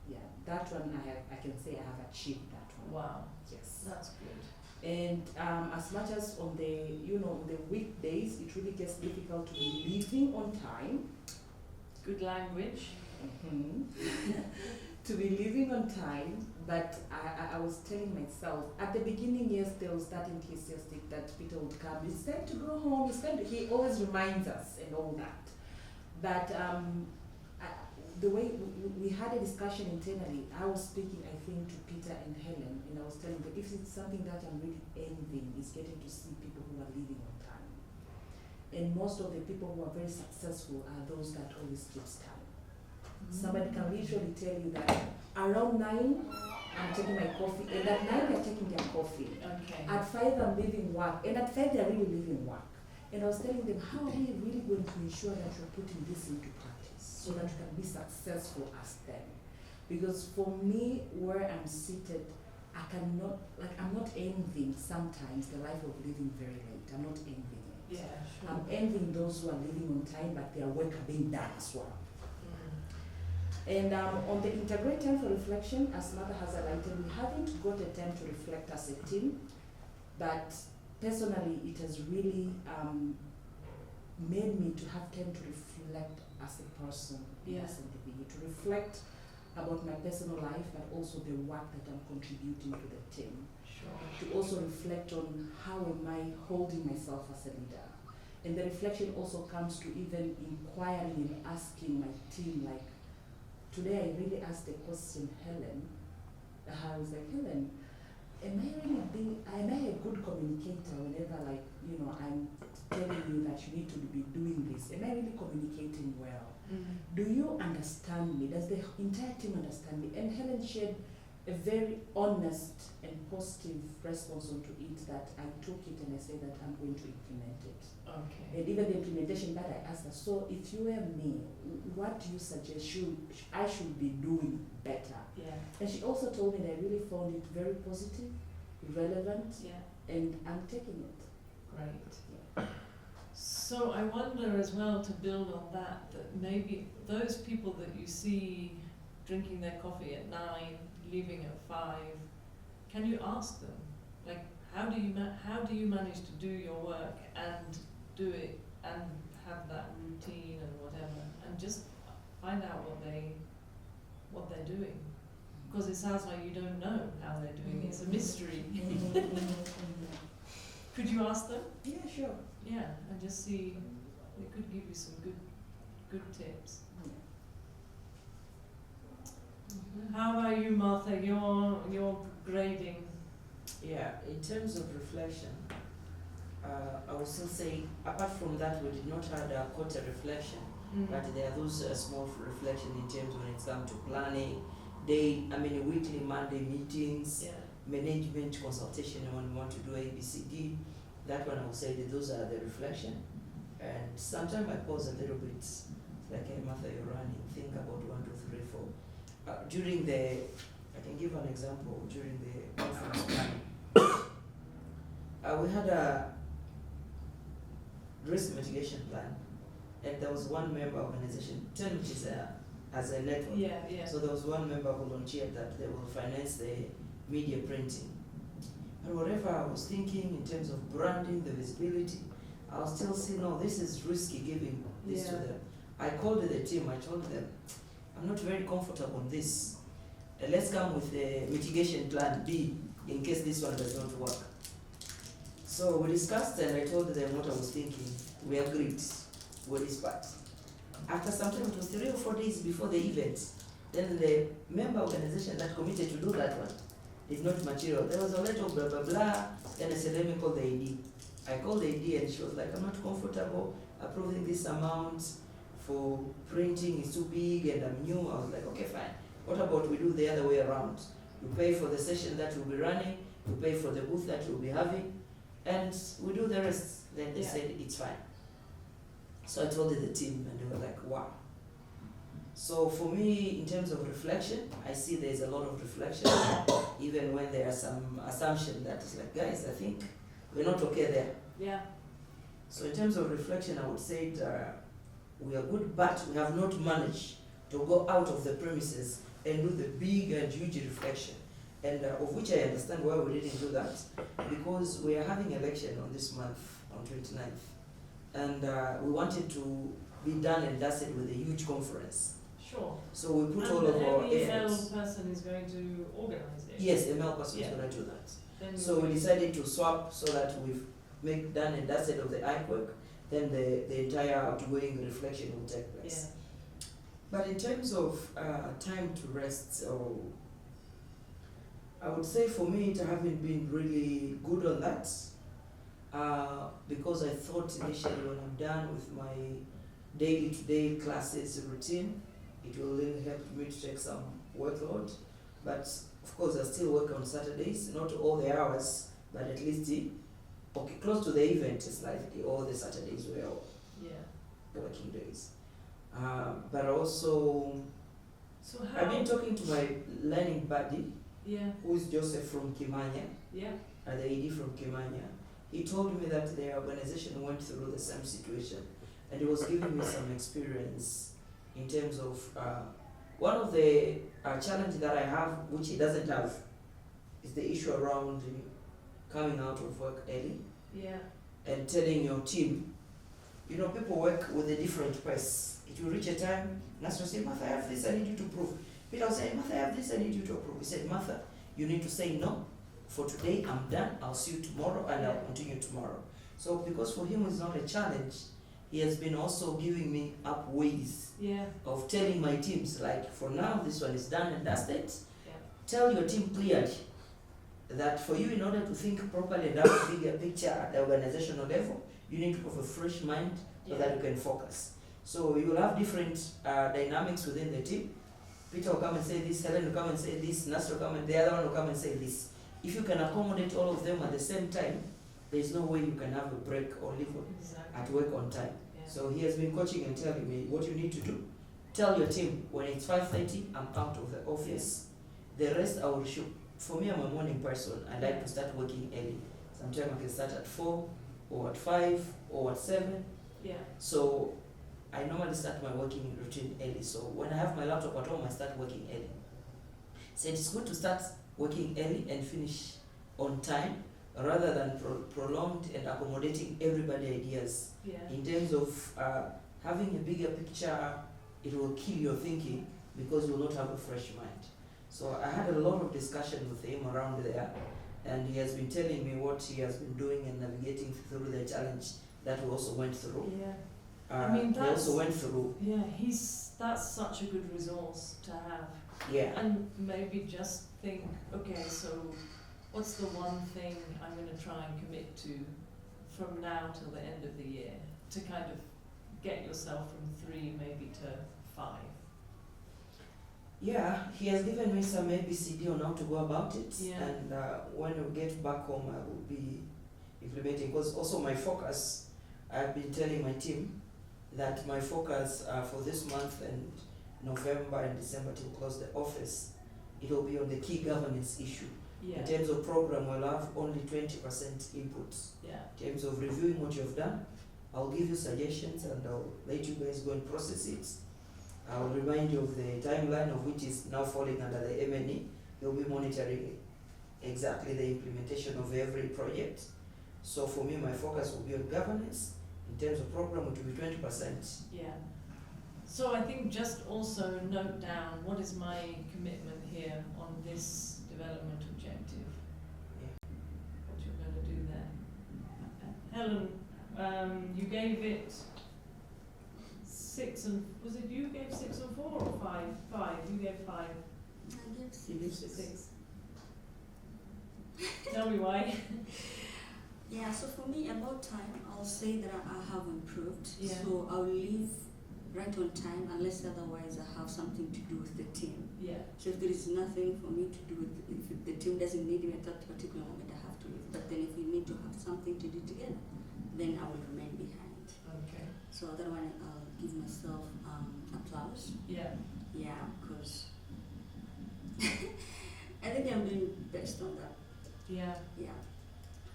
Yeah, that one I can say I have achieved that one. Wow, Yes. that's good. And as much as on the weekdays, it really gets difficult to be leaving on time. Good language. To be leaving on time, but I was telling myself, at the beginning, yes, there was that enthusiastic that Peter would come, it's time to go home, he always reminds us and all that. But the way we had a discussion internally, I was speaking, I think, to Peter and Helen, and I was telling them, if it's something that I'm really envying, is getting to see people who are leaving on time. And most of the people who are very successful are those that always keeps time. Somebody can literally tell you that around 9, I'm taking my coffee, and at 9 they're taking their coffee. Okay. At 5 I'm leaving work, and at 5 they're really leaving work. And I was telling them, how are we really going to ensure that you're putting this into practice so that you can be successful as them? Because for me, where I'm seated, I'm not envying sometimes the life of living very late. I'm not envying it. Yeah, sure. I'm envying those who are living on time, but their work are being done as well. And on the integrate time for reflection, as Mother has highlighted, we haven't got a time to reflect as a team, but personally it has really made me to have time to reflect as a person, Yeah. as an individual, to reflect about my personal life, but also the work that I'm contributing to the team. Sure. To also reflect on how am I holding myself as a leader. And the reflection also comes to even inquiring and asking my team, like, today I really asked the question, Helen. I was like, Helen, am I a good communicator whenever, like, I'm telling you that you need to be doing this? Am I really communicating well? Mm-hmm. Do you understand me? Does the entire team understand me? And Helen shared a very honest and positive response onto it, that I took it and I said that I'm going to implement it. Okay. And even the implementation that I asked her, so if you were me, what do you suggest I should be doing better? Yeah. And she also told me that I really found it very positive, relevant, Yeah. and I'm taking it. Great. So I wonder as well, to build on that, that maybe those people that you see drinking their coffee at 9, leaving at 5, can you ask them, like, how do you manage to do your work and do it and have that routine and whatever, and just find out what they're doing, because it sounds like you don't know how they're doing. It's a mystery. Could you ask them? Yeah, sure. Yeah, and just see. They could give you some good tips. How about you, Martha? Your grading. Yeah, in terms of reflection, I would still say, apart from that, we did not have a quarter reflection, but there are those small reflection in terms when it's come to planning, weekly Monday meetings, Yeah. management consultation when we want to do ABCD. That one I would say that those are the reflection. And sometimes I pause a little bit, like, hey Martha, you're running, think about 1, 2, 3, 4. During the, I can give an example, during the conference planning, we had a risk mitigation plan, and there was one member organization, which is as a network. Yeah, yeah. So there was one member volunteered that they will finance the media printing. And whatever I was thinking in terms of branding, the visibility, I'll still see, no, this is risky giving this to Yeah. them. I called the team, I told them, I'm not very comfortable on this. Let's come with the mitigation plan B in case this one does not work. So we discussed and I told them what I was thinking. We agreed with this part. After some time, it was 3 or 4 days before the event, then the member organization that committed to do that one is not material. There was a letter of blah blah blah, then I said, let me call the AD. I called the AD and she was like, I'm not comfortable approving this amount for printing, it's too big and I'm new. I was like, okay, fine. What about we do the other way around? You pay for the session that you'll be running, you pay for the booth that you'll be having, and we do the rest. Then they said it's fine. So I told the team and they were like, wow. So for me, in terms of reflection, I see there's a lot of reflection, even when there are some assumption that is like, guys, I think we're not okay there. Yeah. So in terms of reflection, I would say that we are good, but we have not managed to go out of the premises and do the big and huge reflection. And of which I understand why we didn't do that, because we are having election on this month, on 29th. And we wanted to be done and dusted with a huge conference. Sure. So we put and all of our every efforts. person is going to organize it. Yes, a male person is Yeah. going to do that. Then So we decided to swap so that we've make done and dusted of the artwork, then the entire outgoing reflection will take place. Yeah. But in terms of time to rest, so I would say for me it hasn't been really good on that, because I thought initially when I'm done with my daily to day classes routine, it will really help me to take some workload. But of course I still work on Saturdays, not all the hours, but at least close to the event is like all the Saturdays were working days. But also, So how? I've been talking to my learning buddy, Yeah. who is Joseph from Kimanya, Yeah. the AD from Kimanya. He told me that their organization went through the same situation, and he was giving me some experience in terms of one of the challenge that I have, which he doesn't have, is the issue around coming out of work early Yeah. and telling your team, people work with a different pace. It will reach a time, Nasser will say, Martha, I have this, I need you to approve. Peter will say, Martha, I have this, I need you to approve. He said, Martha, you need to say no. For today, I'm done. I'll see you tomorrow, and I'll continue tomorrow. So, because for him it's not a challenge, he has been also giving me up ways Yeah. of telling my teams, like, for now, this one is done and dusted. Yeah. Tell your team clearly that for you, in order to think properly and have a bigger picture at the organizational level, you need to have a fresh mind so that you can focus. So you will have different dynamics within the team. Peter will come and say this, Helen will come and say this, Nasser will come and the other one will come and say this. If you can accommodate all of them at the same time, there is no way you can have a break or leave Exactly. at work on time. Yeah. So he has been coaching and telling me what you need to do. Tell your team when it's 5:30, I'm out of the office. The rest I will shoot. For me, I'm a morning person. I like to start working early. Sometimes I can start at 4, or at 5 or at 7. Yeah. So I normally start my working routine early. So when I have my laptop at home, I start working early. So it's good to start working early and finish on time rather than prolonged and accommodating everybody ideas. Yeah. In terms of having a bigger picture, it will kill your thinking because you will not have a fresh mind. So I had a lot of discussion with him around there, and he has been telling me what he has been doing and navigating through the challenge that we also went through. Yeah. I mean, we also went through. Yeah, that's such a good resource to have. Yeah. And maybe just think, okay, so what's the one thing I'm going to try and commit to from now till the end of the year to kind of get yourself from 3 maybe to 5? Yeah, he has given me some ABCD on how to go about it, Yeah. and when we get back home, I will be implementing. Because also my focus, I've been telling my team that my focus for this month and November and December to close the office, it will be on the key governance issue. Yeah. In terms of program, we'll have only 20% input. Yeah. In terms of reviewing what you've done, I'll give you suggestions and I'll let you guys go and process it. I'll remind you of the timeline of which is now falling under the MNE. You'll be monitoring exactly the implementation of every project. So for me, my focus will be on governance. In terms of program, it will be 20%. Yeah. So I think just also note down what is my commitment here on this development objective. Yeah. What you're going to do there. Helen, you gave it 6 and was it you gave 6 and 4 or 5? 5. You gave 5. I guess You gave 6. Tell me why. Yeah, so for me, about time, I'll say that I have improved. Yeah. So I'll leave right on time unless otherwise I have something to do with the team. Yeah. So if there is nothing for me to do with, if the team doesn't need me at that particular moment, I have to leave. But then if we need to have something to do together, then I will remain behind. Okay. So that one, I'll give myself applause. Yeah. Yeah, because I think I'm doing best on that. Yeah. Yeah.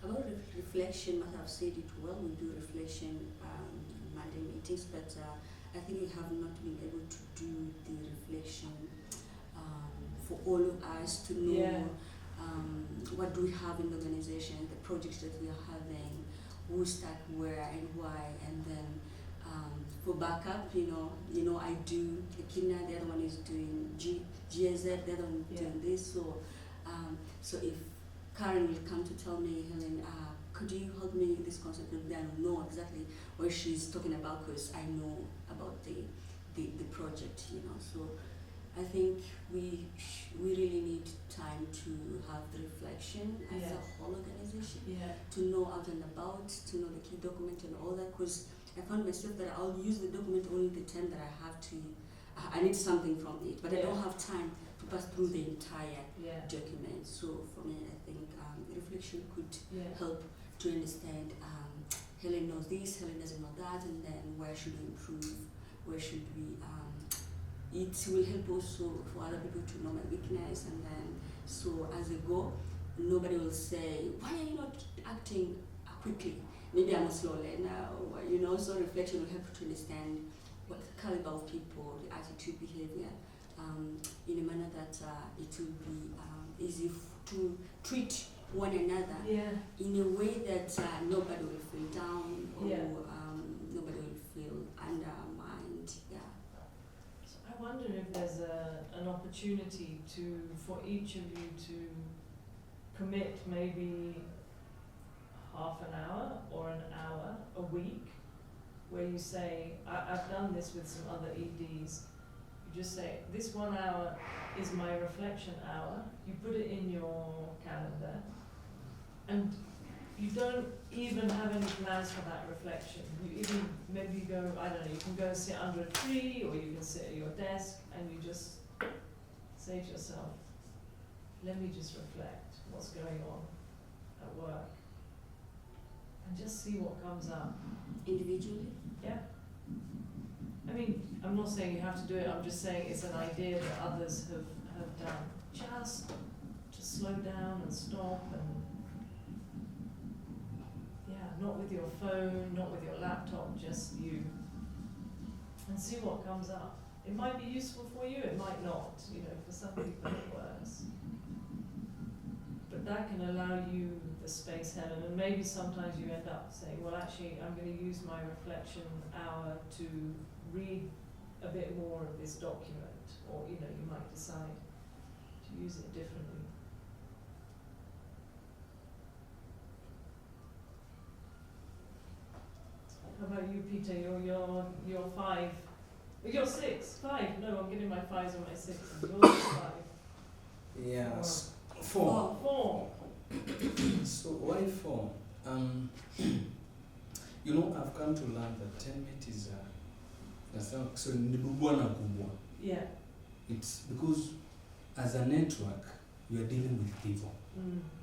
About reflection, I've said it well. We do reflection Monday meetings, but I think we have not been able to do the reflection for all of us to know Yeah. what do we have in the organization, the projects that we are having, who start where and why, and then for backup, I do the Kina, the other one is doing GAZ, the other one is doing this. So if Karen will come to tell me, Helen, could you help me with this concept? And then I know exactly what she's talking about because I know about the project, So I think we really need time to have the reflection as a whole organization, to know out and about, to know the key document and all that. Because I found myself that I'll use the document only the time that I have to. I need something from it, but I don't have time to pass through the entire document. So for me, I think reflection could help to understand Helen knows this, Helen doesn't know that, and then where should we improve, where should we, it will help also for other people to know my weakness, and then so as they go, nobody will say, why are you not acting quickly? Maybe I'm a slow learner, so reflection will help to understand what the caliber of people, the attitude, behavior, in a manner that it will be easy to treat one another in a way that nobody will feel down or nobody will feel undermined. Yeah. So I wonder if there's an opportunity for each of you to commit maybe half an hour or an hour a week where you say, I've done this with some other EDs, you just say, this 1 hour is my reflection hour, you put it in your calendar, and you don't even have any plans for that reflection. You even, maybe you go, I don't know, you can go sit under a tree, or you can sit at your desk, and you just say to yourself, let me just reflect what's going on at work. And just see what comes up. Individually? Yeah. I mean, I'm not saying you have to do it, I'm just saying it's an idea that others have done. Just to slow down and stop and, yeah. not with your phone, not with your laptop, just you. And see what comes up. It might be useful for you, it might not, for some people it works. But that can allow you the space, Helen, and maybe sometimes you end up saying, well actually I'm going to use my reflection hour to read a bit more of this document, or you might decide to use it differently. How about you, Peter? You're 5. You're 6. 5. No, I'm getting my 5s and my 6s. You're 5. Yes. 4. 4. So why 4? I've come to learn that 10-minute is so kubwa. Yeah. It's because as a network, you are dealing with people.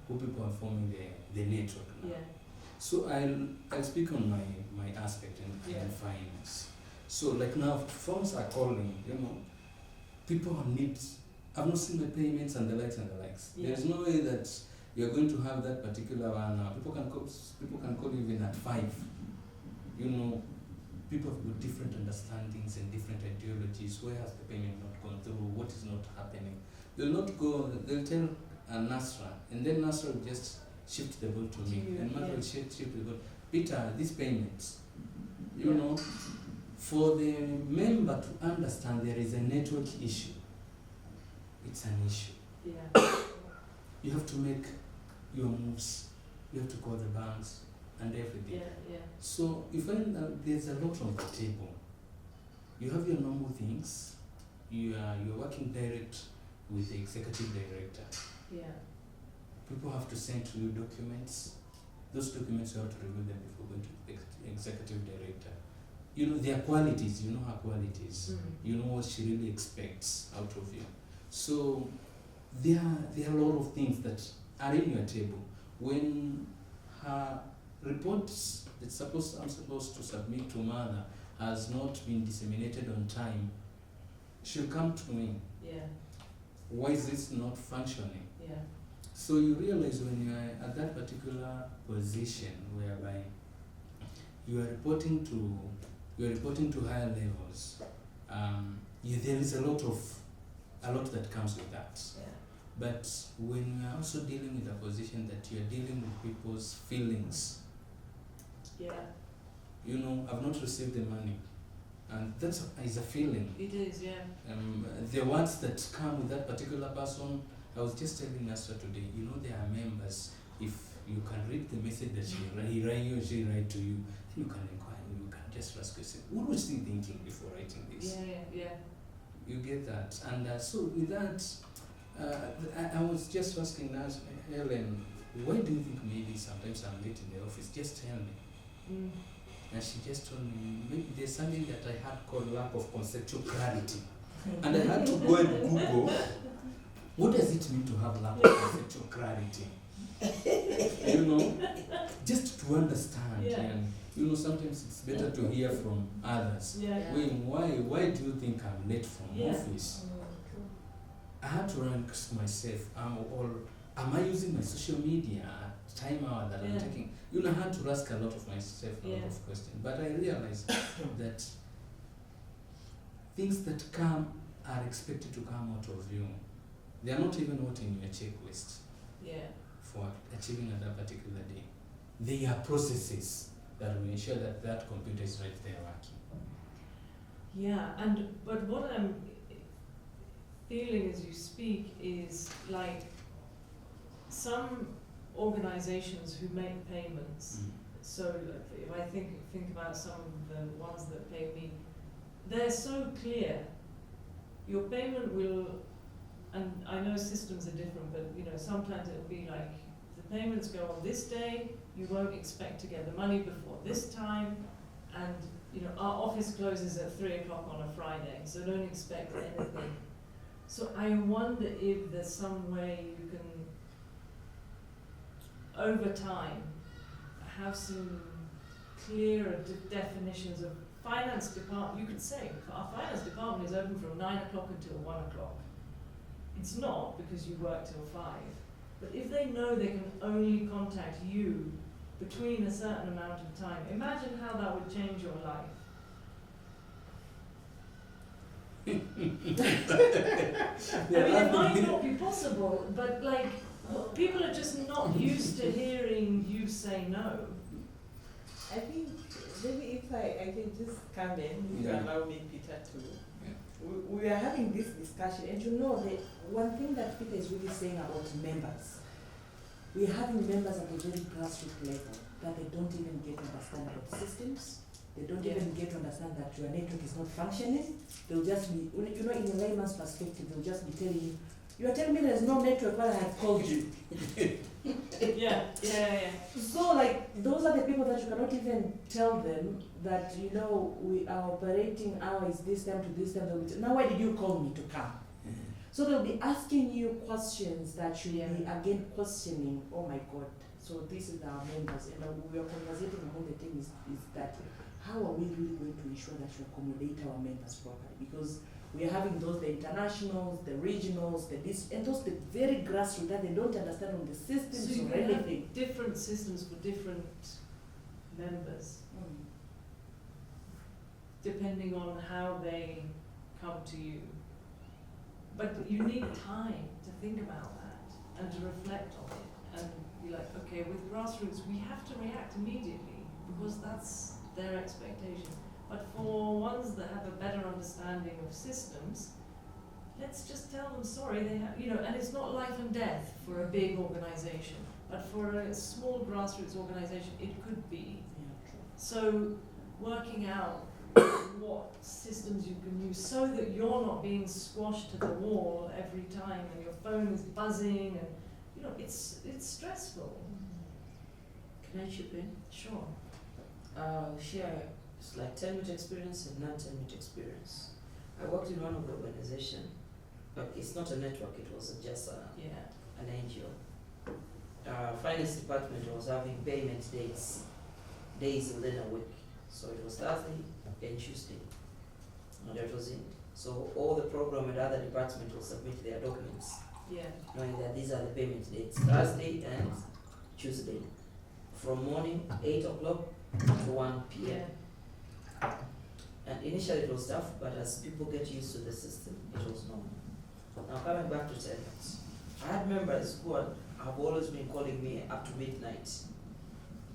Who people are forming the network now. Yeah. So I'll speak on my aspect in finance. So like now, phones are calling, people need, I've not seen my payments and the likes. Yeah. There's no way that you're going to have that particular one now. People can call you even at 5. People have got different understandings and different ideologies. Where has the payment not gone through? What is not happening? They'll tell a Nasra, and then Nasra will just shift the ball to me, and Nasra will shift the ball. Peter, these payments, for the member to understand there is a network issue, it's an issue. Yeah. You have to make your moves, you have to call the banks and everything. Yeah. So you find that there's a lot on the table. You have your normal things, you're working direct with the executive director. Yeah. People have to send to you documents. Those documents you have to review them before going to the executive director. Their qualities, her qualities. You know what she really expects out of you. So there are a lot of things that are in your table. When her reports I'm supposed to submit to mother has not been disseminated on time, she'll come to me. Yeah. Why is this not functioning? Yeah. So you realize when you are at that particular position whereby you are reporting to higher levels, there is a lot that comes with that. Yeah. But when you are also dealing with a position that you are dealing with people's feelings, Yeah. I've not received the money, and that is a feeling. It is, yeah. The words that come with that particular person, I was just telling Nasra today, there are members, if you can read the message that she write to you, you can inquire, you can just ask yourself, what was he thinking before writing this? Yeah. You get that. And so with that, I was just asking Helen, why do you think maybe sometimes I'm late in the office? Just tell me. And she just told me, maybe there's something that I had called lack of conceptual clarity. And I had to go and Google, what does it mean to have lack of conceptual clarity? Just to understand. Yeah. And sometimes it's better to hear from others. Yeah. Why do you think I'm late from office? Cool. I had to ask myself, am I using my social media time hour that I'm taking? I had to ask a lot of myself a lot of questions. But I realized that things that come are expected to come out of you. They are not even what in your checklist for achieving at that particular day. They are processes that will ensure that that computer is right there working. Yeah, but what I'm feeling as you speak is like some organizations who make payments, so if I think about some of the ones that pay me, they're so clear. Your payment will, and I know systems are different, but sometimes it'll be like the payments go on this day, you won't expect to get the money before this time, and our office closes at 3 o'clock on a Friday, so don't expect anything. So I wonder if there's some way you can, over time, have some clearer definitions of finance department. You could say our finance department is open from 9 o'clock until 1 o'clock. It's not because you work till 5. But if they know they can only contact you between a certain amount of time. Imagine how that would change your life. I mean, it might not be possible, but like, people are just not used to hearing you say no. I think maybe if I can just come in, if you Yeah. allow me, Peter, to. We are having this discussion, and you know that one thing that Peter is really saying about members, we are having members at a very grassroots level that they don't even get to understand about systems. They don't Yeah. even get to understand that your network is not functioning. They'll just be, you know, in a layman's perspective, they'll just be telling you, you are telling me there's no network, but I have called you. Yeah. So like, those are the people that you cannot even tell them that, you know, our operating hour is this time to this time. They'll be now why did you call me to come? So they'll be asking you questions that should be again questioning, oh my God, so this is our members, and we are conversating among the things is that how are we really going to ensure that we accommodate our members properly? Because we are having those, the internationals, the regionals, and those the very grassroots that they don't understand on the systems So you or can anything. have different systems for different members, depending on how they come to you. But you need time to think about that and to reflect on it and be like, okay, with grassroots we have to react immediately because that's their expectation. But for ones that have a better understanding of systems, let's just tell them sorry, they have, you know, and it's not life and death for a big organization, but for a small grassroots organization it could be. So working out what systems you can use so that you're not being squashed to the wall every time and your phone is buzzing and, you know, it's stressful. Can I chip in? Sure. Share, it's like 10-minute experience and non-10-minute experience. I worked in one of the organization, but it's not a network, it was just an NGO. Finance department was having payment days within a week. So it was Thursday and Tuesday, and that was it. So all the program and other departments will submit their documents, knowing that these are the payment dates, Thursday and Tuesday, from morning 8 o'clock to 1 p.m. And initially it was tough, but as people get used to the system, it was normal. Now coming back to tenants, I had members who have always been calling me up to midnight.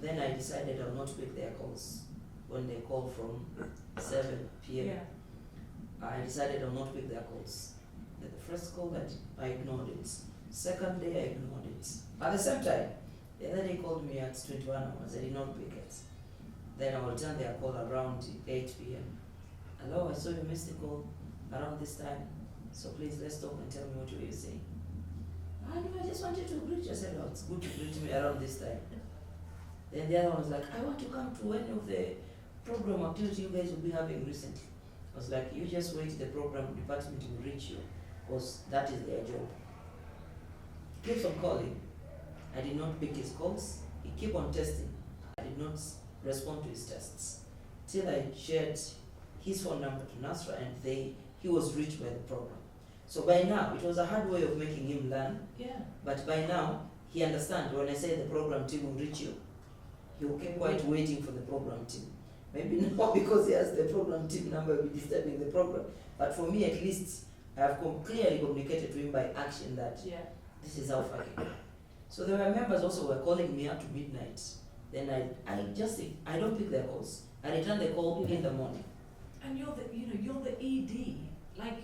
Then I decided I'll not pick their calls. When they call from 7 p.m. I decided I'll not pick their calls. The first call that I ignored it. Second day I ignored it. At the same time, the other day called me at 21 hours, I did not pick it. Then I will turn their call around 8 p.m. Hello, I saw you missed the call around this time, so please let's talk and tell me what you were saying. I just wanted to greet you. I said, oh, it's good to greet me around this time. Then the other one was like, I want to come to any of the program activity you guys will be having recently. I was like, you just wait, the program department will reach you, because that is their job. He keeps on calling. I did not pick his calls. He kept on testing. I did not respond to his tests. Till I shared his phone number to Nasra and he was reached by the program. So by now, it was a hard way of making him learn. But by now, he understands when I say the program team will reach you. He will keep quiet waiting for the program team. Maybe not because he has the program team number, will be disturbing the program. But for me, at least, I have clearly communicated to him by action that this is how far I can go. So there were members also who were calling me up to midnight. Then I don't pick their calls. I return the call in the morning. And you're the ED. Like,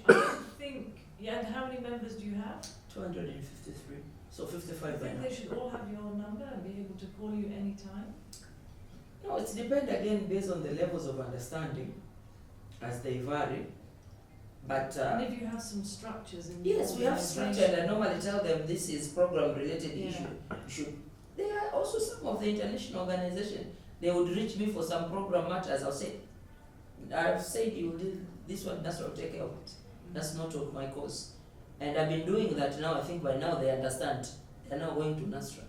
I don't think. And how many members do you have? 253. So 55 I by think now. they should all have your number and be able to call you anytime. No, it depends again based on the levels of understanding as they vary. But and if you have some structures in yes, we have structure, and I normally tell them this is program related issue. There are also some of the international organizations, they would reach me for some program matters. I'll say, I've said you will do this one, that's what I'll take care of it. That's not of my cause. And I've been doing that now. I think by now they understand. They're now going to Nasra.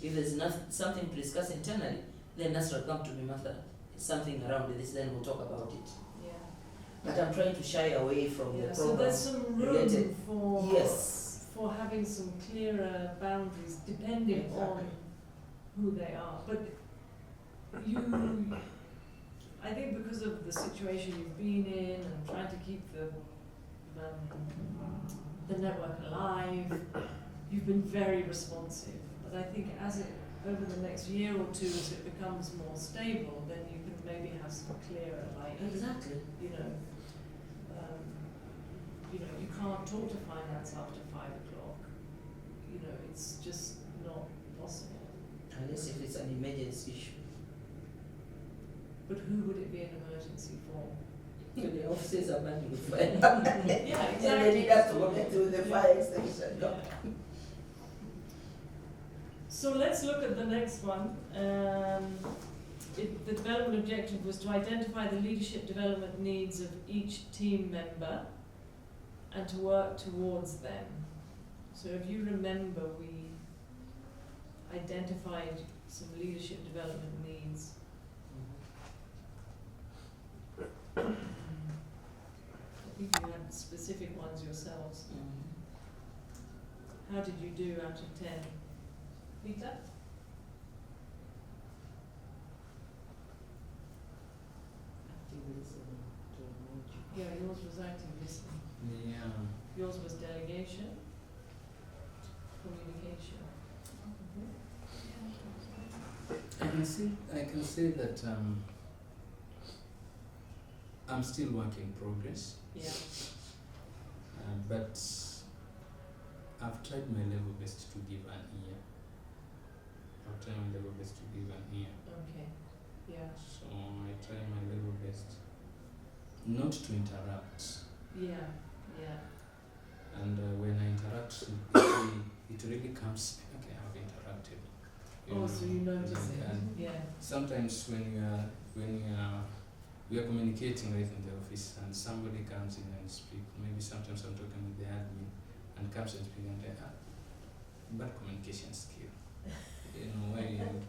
If there's something to discuss internally, then Nasra come to me, Martha, it's something around this, then we'll talk about it. But I'm trying to shy away from the program. So there's some room related. for having some clearer boundaries depending on who they are. But I think because of the situation you've been in and trying to keep the network alive, you've been very responsive. But I think over the next year or two, as it becomes more stable, then you can maybe have some clearer, like, Exactly. you know, you can't talk to finance after 5 o'clock. You know, it's just not possible. Unless if it's an emergency issue. But who would it be an emergency for? The offices are burning with fire. Yeah, And exactly. they need us to connect with the fire extinguisher. No. Yeah. So let's look at the next one. The development objective was to identify the leadership development needs of each team member and to work towards them. So if you remember, we identified some leadership development needs. I think you had specific ones yourselves. How did you do out of 10? Peter? Active listening to emotion. Yeah, yours was active listening. Yeah. Yours was delegation, communication. I can say that I'm still work in progress, Yeah. but I've tried my level best to give an ear. I've tried my level best to give an ear. Okay. Yeah. So I try my level best not to interrupt. Yeah. Yeah. And when I interact, it really comes, okay, I've interacted. So you notice it. And Yeah. sometimes when we are communicating right in the office and somebody comes in and speaks, maybe sometimes I'm talking with the admin and comes and speaks and bad communication skill. Why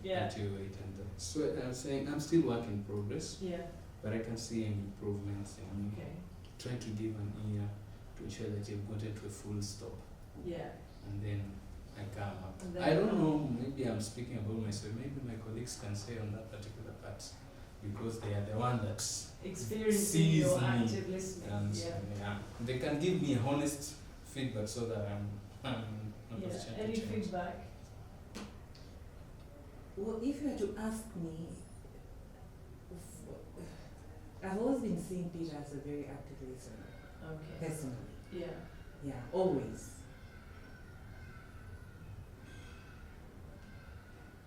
Yeah. you wait and so I'm saying I'm still work in progress, Yeah. but I can see improvements and Okay. try to give an ear to ensure that you've got it to a full stop, Yeah. and then I come up. And then I don't come. know, maybe I'm speaking about myself, maybe my colleagues can say on that particular part, because they are the one that Experiencing sees your me. active listening. And Yeah. they can give me honest feedback so that I'm not Yeah. just trying Any to change. feedback? Well, if you were to ask me, I've always been seeing Peter as a very active listener, Okay. personally. Yeah. Yeah, always.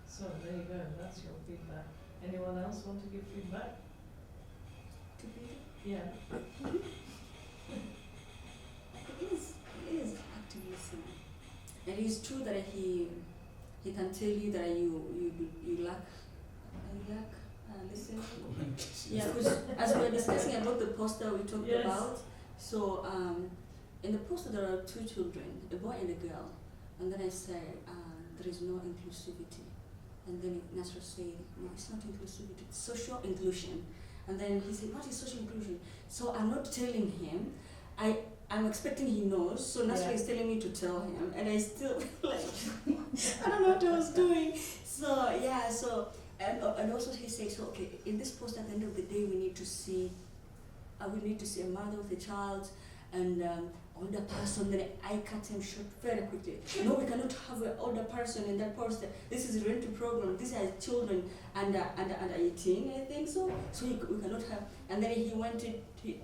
So there you go. That's your feedback. Anyone else want to give feedback? To be, Yeah. he is active listener. And it's true that he can tell you that you lack listening. Communication. Yeah, because as we were discussing about the poster we talked Yes. about, so in the poster there are 2 children, a boy and a girl, and then I said there is no inclusivity, and then Nasra said no, it's not inclusivity, it's social inclusion, and then he said what is social inclusion? So I'm not telling him, I'm expecting he knows, so Nasra Yeah. is telling me to tell him, and I still like I don't know what I was doing. So yeah, so. And also he said, so okay, in this post at the end of the day we need to see a mother of the child and older person. Then I cut him short very quickly. No, we cannot have an older person in that poster. This is a rental program. These are children under 18, I think so. So we cannot have. And then he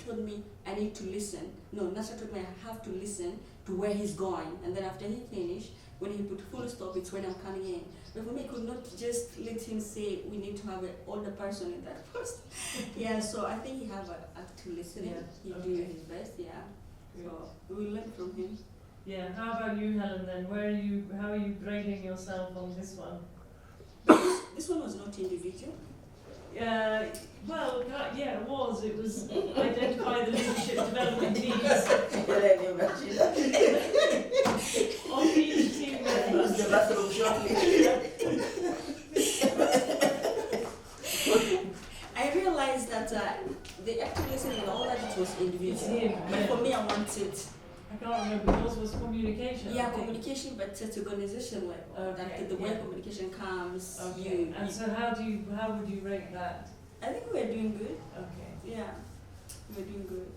told me I need to listen. No, Nasra told me I have to listen to where he's going. And then after he finished, when he put full stop, it's when I'm coming in. But for me, I could not just let him say we need to have an older person in that post. Yeah, so I think he have an active listening. Yeah, He okay. do his best, yeah. Good. So we will learn from him. Yeah. How about you, Helen? Then, how are you grading yourself on this one? This one was not individual. Well, yeah, it was. It was identify the leadership development needs Can you imagine that? of each team I member. use the bathroom shortly. I realized that the active listening and all that it was It's individual. him. But Yeah. for me, I wanted I can't remember. Yours was communication. communication. Yeah, okay. communication, but at organization level. Okay, That the way yeah. communication comes, Okay. And so how would you rate that? I think we're doing good. Okay. Yeah, we're doing good.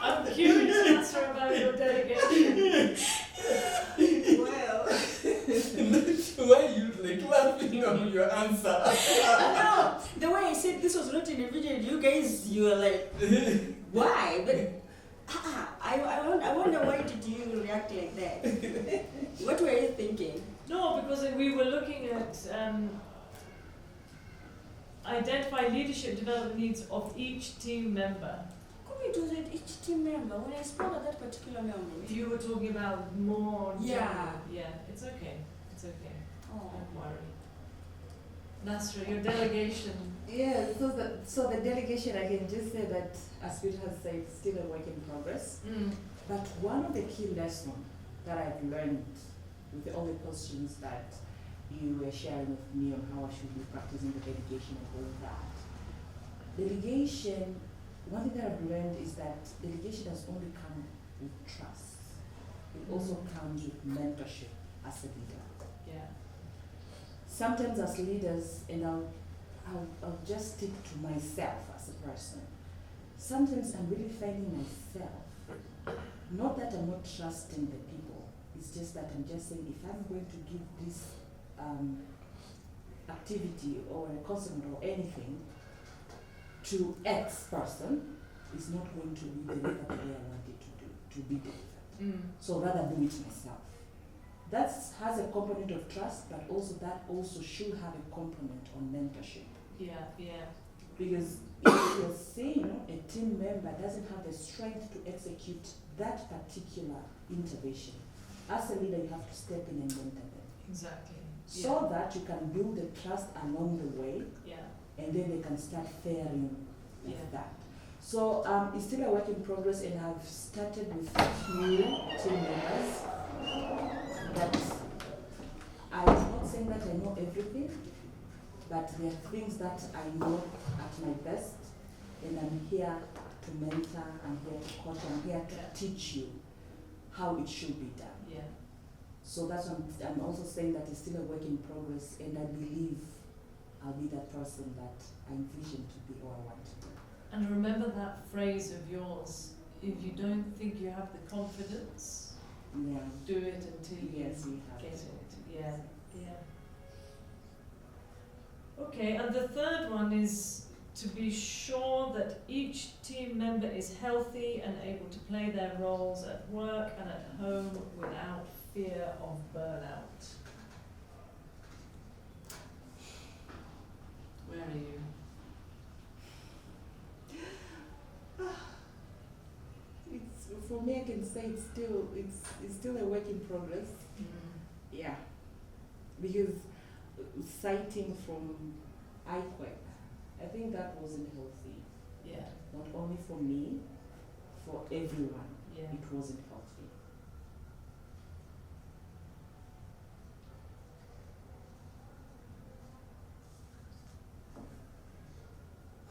I'm curious answer about your delegation. Well, Why you like laughing on your answer? no, the way I said this was not in a video, you guys, you were like, why? But I wonder why did you react like that? What were you thinking? No, because we were looking at identify leadership development needs of each team member. It was at each team member. When I spoke at that particular member, You were talking about more. Yeah. general. Yeah. It's okay. It's okay. oh, Don't worry. Nasra, your delegation. Yeah, so the delegation, I can just say that, as Peter has said, it's still a work in progress. But one of the key lessons that I've learned with all the questions that you were sharing with me on how I should be practicing the delegation and all that. Delegation, one thing that I've learned is that delegation does only come with trust. It also comes with mentorship as a leader. Yeah. Sometimes as leaders, and I'll just stick to myself as a person. Sometimes I'm really finding myself, not that I'm not trusting the people, it's just that I'm just saying if I'm going to give this activity or a concept or anything to X person, it's not going to be delivered the way I want it to be delivered. So rather do it myself. That has a component of trust, but also that also should have a component on mentorship. Yeah. Yeah. Because if you're saying a team member doesn't have the strength to execute that particular intervention, as a leader you have to step in and mentor them. Exactly. So that you can build the trust along the way, Yeah. and then they can start faring with Yeah. that. So it's still a work in progress, and I've started with a few team members. That I'm not saying that I know everything, but there are things that I know at my best, and I'm here to mentor, I'm here to coach, I'm here to Yeah. teach you how it should be done. Yeah. So that's what I'm also saying that it's still a work in progress, and I believe I'll be that person that I envision to be or I want to be. And remember that phrase of yours, if you don't think you have the confidence, Yeah. do it until you Yes, we have. get it. Yeah, yeah. Okay, and the third one is to be sure that each team member is healthy and able to play their roles at work and at home without fear of burnout. Where are you? It's, for me, I can say it's still a work in progress. Yeah, because citing from IQEC, I think that wasn't healthy. Yeah, Not only for me, for everyone, yeah. it wasn't healthy.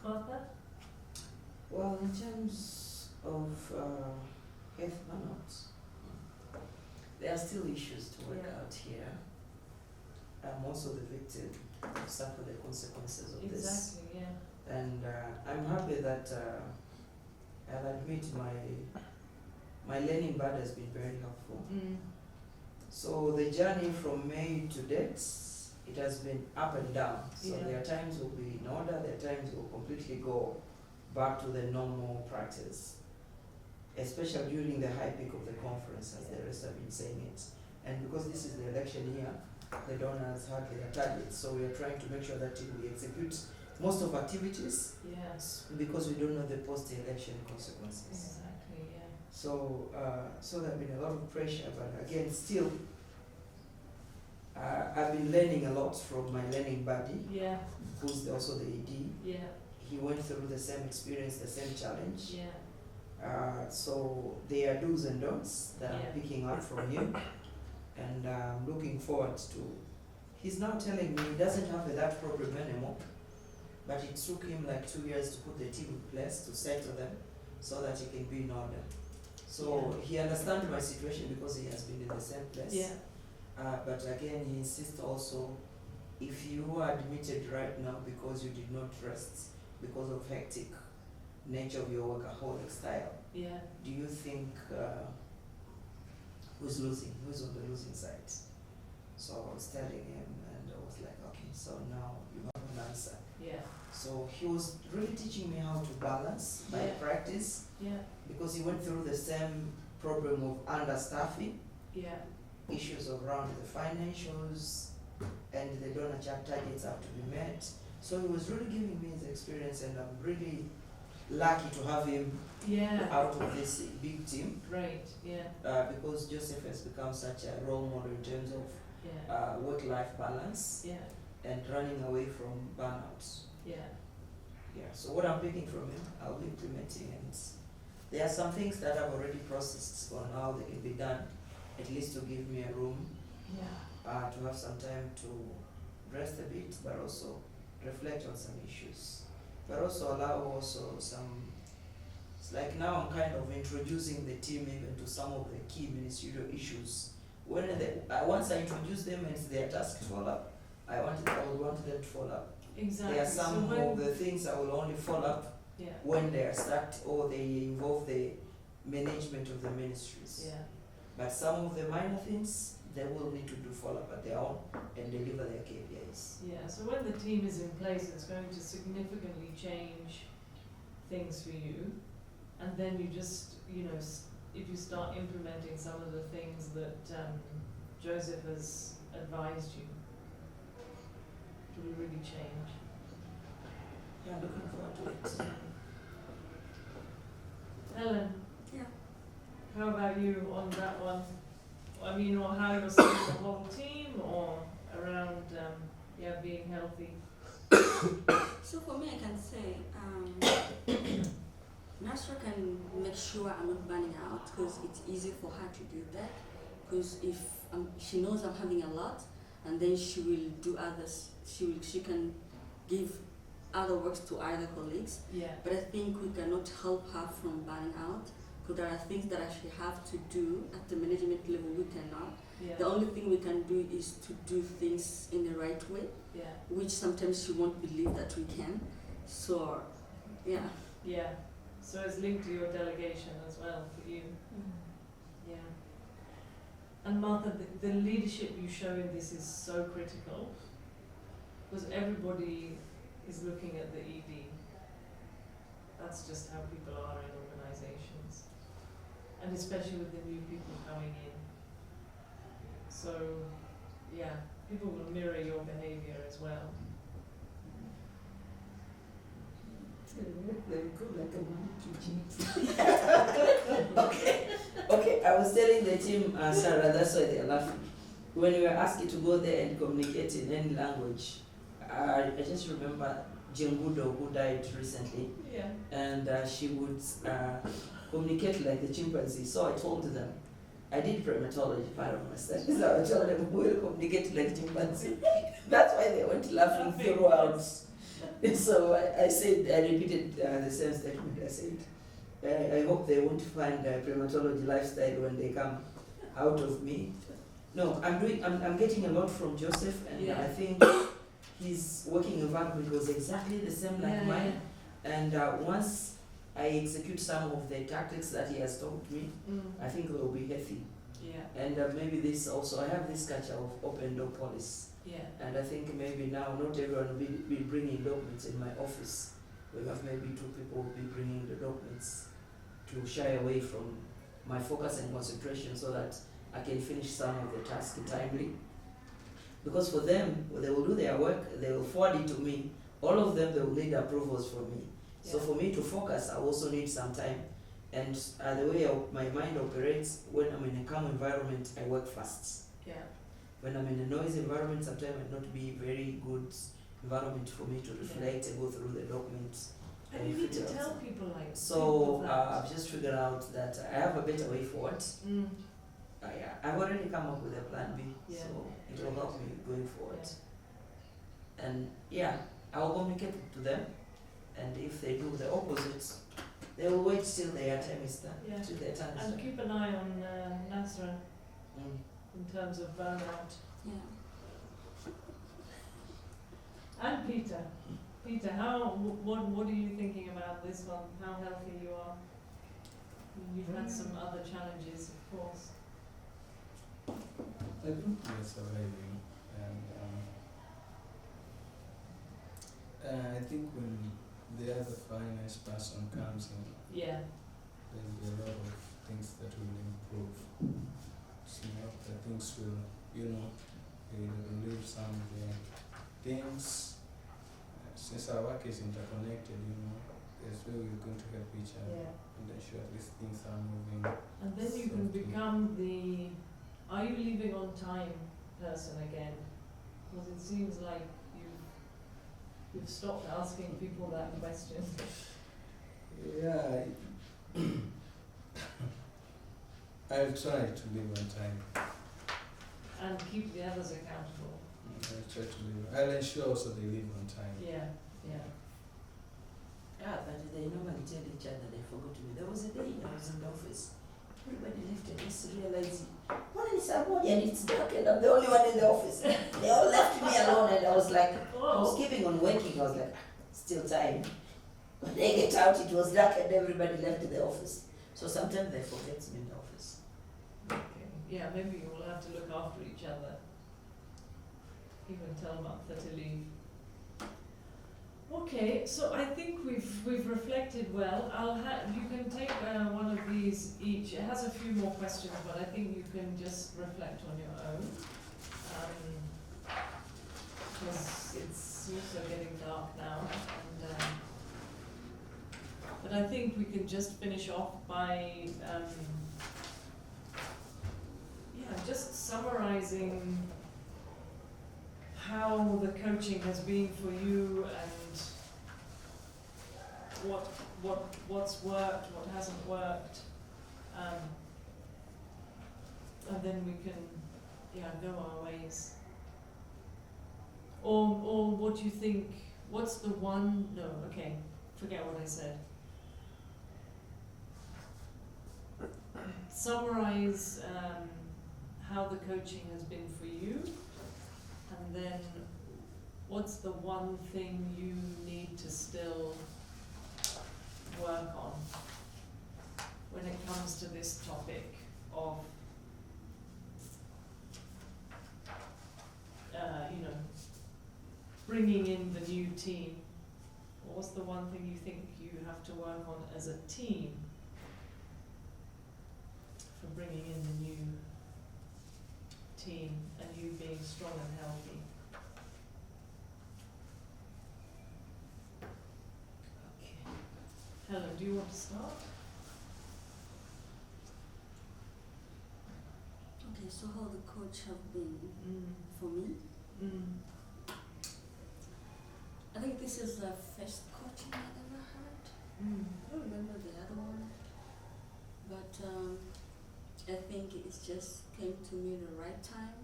Martha? Well, in terms of health burnouts, there are still issues to work Yeah. out here. I'm also the victim, suffer the consequences of this. Exactly, yeah. And I'm happy that I'll admit my learning bud has been very helpful. So the journey from May to date, it has been up and down. So Yeah. there are times we'll be in order, there are times we'll completely go back to the normal practice, especially during the high peak of the conference, as the rest have been saying it. And because this is the election year, the donors had their targets, so we are trying to make sure that we execute most of activities Yes, because we don't know the post-election consequences. exactly, yeah. So there have been a lot of pressure, but again, still, I've been learning a lot from my learning buddy, Yeah, who's also the ED. yeah, He went through the same experience, the same challenge. yeah. So there are do's and don'ts that Yeah. I'm picking up from him, and I'm looking forward to. He's now telling me he doesn't have that problem anymore, but it took him like 2 years to put the team in place to settle them, so that he can be in order. So he understands my situation because he has been in the same place. Yeah. But again, he insists also, if you are admitted right now because you did not rest because of hectic nature of your workaholic style, Yeah. do you think who's losing? Who's on the losing side? So I was telling him, and I was like, okay, so now you have an answer. Yeah. So he was really teaching me how to balance my Yeah. practice, Yeah. because he went through the same problem of understaffing, Yeah. issues around the financials, and the donor chart targets have to be met. So he was really giving me his experience, and I'm really lucky to have him Yeah. out of this big team, Great. Yeah. because Joseph has become such a role model in terms of Yeah. work-life balance Yeah. and running away from burnout. Yeah. Yeah, so what I'm picking from him, I'll be implementing, and there are some things that I've already processed on how they can be done, at least to give me a room Yeah. to have some time to rest a bit, but also reflect on some issues, but also allow also some. It's like now I'm kind of introducing the team even to some of the key ministerial issues. When once I introduce them and their task to follow up, I would want them to follow up. Exactly. There are some so of the things I will only follow up yeah. when they are start or they involve the management of the ministries. Yeah. But some of the minor things, they will need to do follow-up at their own and deliver their KPIs. Yeah. So when the team is in place, it's going to significantly change things for you, and then you just, if you start implementing some of the things that Joseph has advised you, it will really change. Yeah, looking forward to it. Helen, Yeah. how about you on that one? I mean, or how you're seeing the whole team, or around, being healthy? So for me, I can say, Nasra can make sure I'm not burning out, because it's easy for her to do that. Because if she knows I'm having a lot, and then she will do others, she can give other works to other colleagues. Yeah. But I think we cannot help her from burning out, because there are things that I actually have to do at the management level we cannot. Yeah. The only thing we can do is to do things in the right way, Yeah. which sometimes she won't believe that we can. So, yeah. Yeah. So it's linked to your delegation as well for you. Yeah. And Martha, the leadership you show in this is so critical, because everybody is looking at the ED. That's just how people are in organizations, and especially with the new people coming in. So, yeah, people will mirror your behavior as well. Okay, I was telling the team, Sarah, that's why they're laughing. When we were asked to go there and communicate in any language, I just remember Jengudo, who died recently, Yeah. and she would communicate like the chimpanzee. So I told them, I did primatology part of my studies, so I told them we will communicate like chimpanzee. That's why they went laughing throughout. So I said, I repeated the same statement. I said, I hope they won't find a primatology lifestyle when they come out of me. No, I'm getting a lot from Joseph, and Yeah. I think his working environment was exactly the same like mine. And once I execute some of the tactics that he has taught me, I think they will be healthy. Yeah. And maybe this also, I have this culture of open door policy. Yeah. And I think maybe now not everyone will be bringing documents in my office. We have maybe 2 people will be bringing the documents to shy away from my focus and concentration, so that I can finish some of the tasks timely. Because for them, they will do their work, they will forward it to me. All of them, they will need approvals from me. So for me to focus, I also need some time. And the way my mind operates, when I'm in a calm environment, I work fast. Yeah. When I'm in a noisy environment, sometimes it might not be very good environment for me to reflect and go through the documents. And you need to figure out tell some- people like So that. I've just figured out that I have a better way forward. I've already come up with a plan B, Yeah. so it will help me going forward. And I'll communicate to them, and if they do the opposite, They will wait till their time is done, Yeah. till their time is And done. keep an eye on Nasra Mm. in terms of burnout. Yeah. And Peter. Peter, what are you thinking about this one? How healthy you are? You've had some other challenges, of course. I think we're surviving, and I think when the other finance person comes in, Yeah. there'll be a lot of things that will improve. So that things will, relieve some of the things. Since our work is interconnected, there's where we're going to help each other Yeah. and ensure these things are moving. And then you can Softly. become the are you leaving on time person again? Because it seems like you've stopped asking people that question. Yeah, I'll try to live on time. And keep the others accountable. I'll try to live. I'll ensure also they live on time. Yeah, yeah. Yeah, but they normally tell each other they forgot me. There was a day I was in the office. Everybody left and just realized, morning somebody and it's dark and I'm the only one in the office. They all left me alone and I was like, I was keeping on working. I was like, still time. When they get out, it was dark and everybody left the office. So sometimes they forget me in the office. Okay. Yeah, maybe you will have to look after each other. Even tell Martha to leave. Okay, so I think we've reflected well. You can take one of these each. It has a few more questions, but I think you can just reflect on your own. Because it's also getting dark now, and but I think we can just finish off by just summarizing how the coaching has been for you and what's worked, what hasn't worked, and then we can go our ways. Or what you think? What's the one? No, okay, forget what I said. Summarize how the coaching has been for you. And then, what's the one thing you need to still work on when it comes to this topic of, bringing in the new team? What's the one thing you think you have to work on as a team for bringing in the new team and you being strong and healthy? Okay. Helen, do you want to start? Okay, so how the coach have been for me? I think this is the first coaching I've ever had. I don't remember the other one, but I think it just came to me the right time,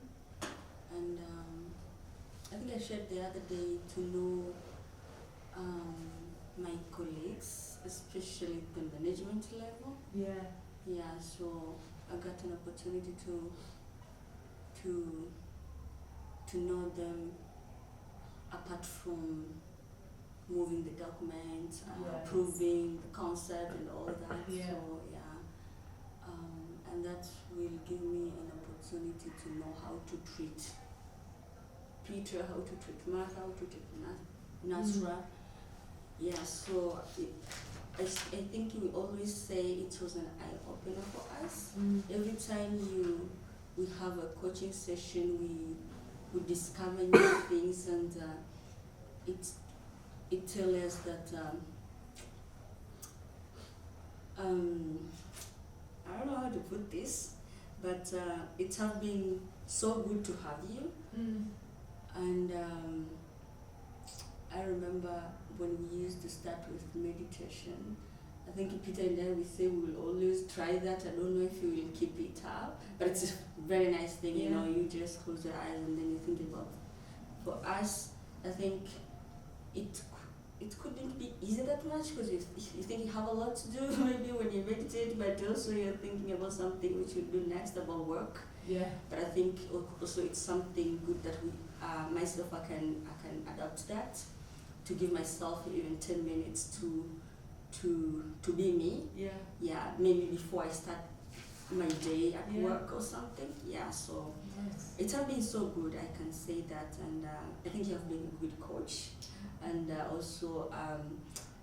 and I think I shared the other day to know my colleagues, especially the management level. Yeah, so I got an opportunity to know them apart from moving the documents, approving the concept and all that. Yeah. So and that will give me an opportunity to know how to treat Peter, how to treat Martha, how to treat Nasra. Yeah, so I think we always say it was an eye-opener for us. Every time we have a coaching session, we discover new things, and it tells us that I don't know how to put this, but it has been so good to have you. And I remember when we used to start with meditation, I think Peter and I, we say we will always try that. I don't know if you will keep it up, but it's a very nice thing, you know, you just close your eyes and then you think about it. For us, I think it it couldn't be easy that much because you think you have a lot to do maybe when you meditate, but also you're thinking about something which you do next about work. Yeah. But I think also it's something good that we myself I can adapt that, to give myself even 10 minutes to be me. Yeah. Yeah, maybe before I start my day at Yeah. work or something. Yeah, so Nice. it has been so good, I can say that, and I think you have been a good coach, and also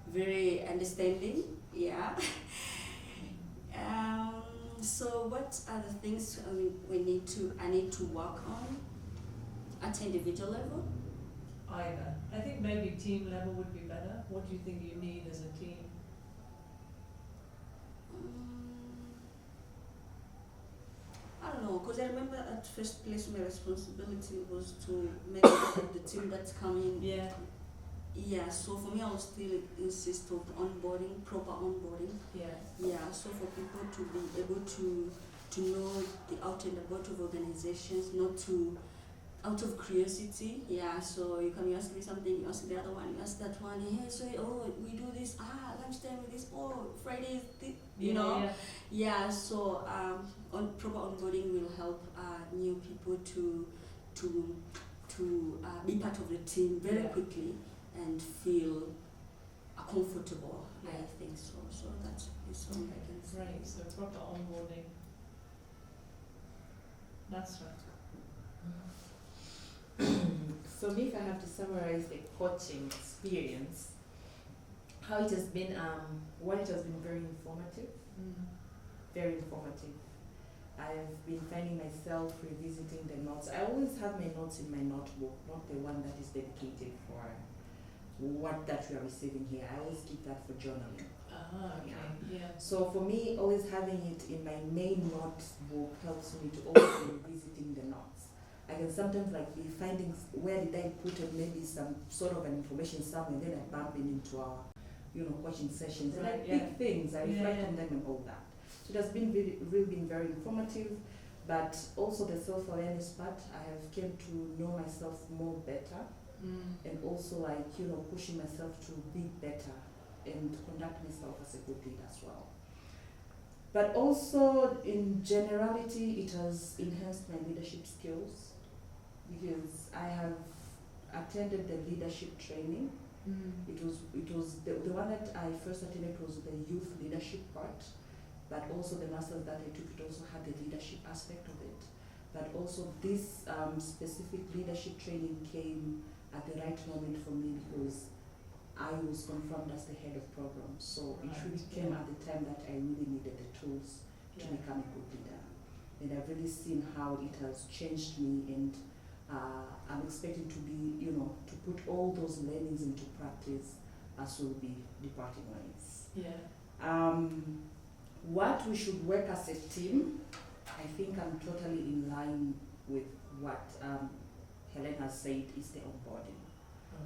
very understanding. Yeah. So what are the things I need to work on at individual level? Either. I think maybe team level would be better. What do you think you need as a team? I don't know, because I remember at first place my responsibility was to make sure that the team that's coming. Yeah. Yeah, so for me I will still insist of onboarding, proper onboarding. Yeah. Yeah, so for people to be able to know the out and about of organizations, not to out of curiosity. Yeah, so you come, you ask me something, you ask the other one, you ask that one, hey, so we do this, lunchtime with this, Friday, you know. Yeah. Yeah, so on proper onboarding will help new people to be part of the team very Yeah. quickly and feel comfortable. Yeah. I think so. So that's all I can say. Right, so proper onboarding. That's right. For me, if I have to summarize the coaching experience, how it has been, one, it has been very informative, very informative. I've been finding myself revisiting the notes. I always have my notes in my notebook, not the one that is dedicated for what that we are receiving here. I always keep that for journaling. Okay. Yeah. So for me, always having it in my main notebook helps me to always be revisiting the notes. I can sometimes be finding where did I put it, maybe some sort of an information somewhere, then I bump it into our, coaching sessions. Right, And I yeah. pick things, I reflect on them and all that. So it has been really been very informative, but also the self-awareness part, I have came to know myself more better, and also pushing myself to be better and conduct myself as a good leader as well. But also in generality, it has enhanced my leadership skills, because I have attended the leadership training. It was the one that I first attended was the youth leadership part, but also the masters that I took, it also had the leadership aspect of it. But also this specific leadership training came at the right moment for me, because I was confirmed as the head of programs. So it really came at the time that I really needed the tools to become a good leader. And I've really seen how it has changed me, and I'm expecting to be, to put all those learnings into practice as we'll be departing ways. Yeah. What we should work as a team, I think I'm totally in line with what Helen has said is the onboarding.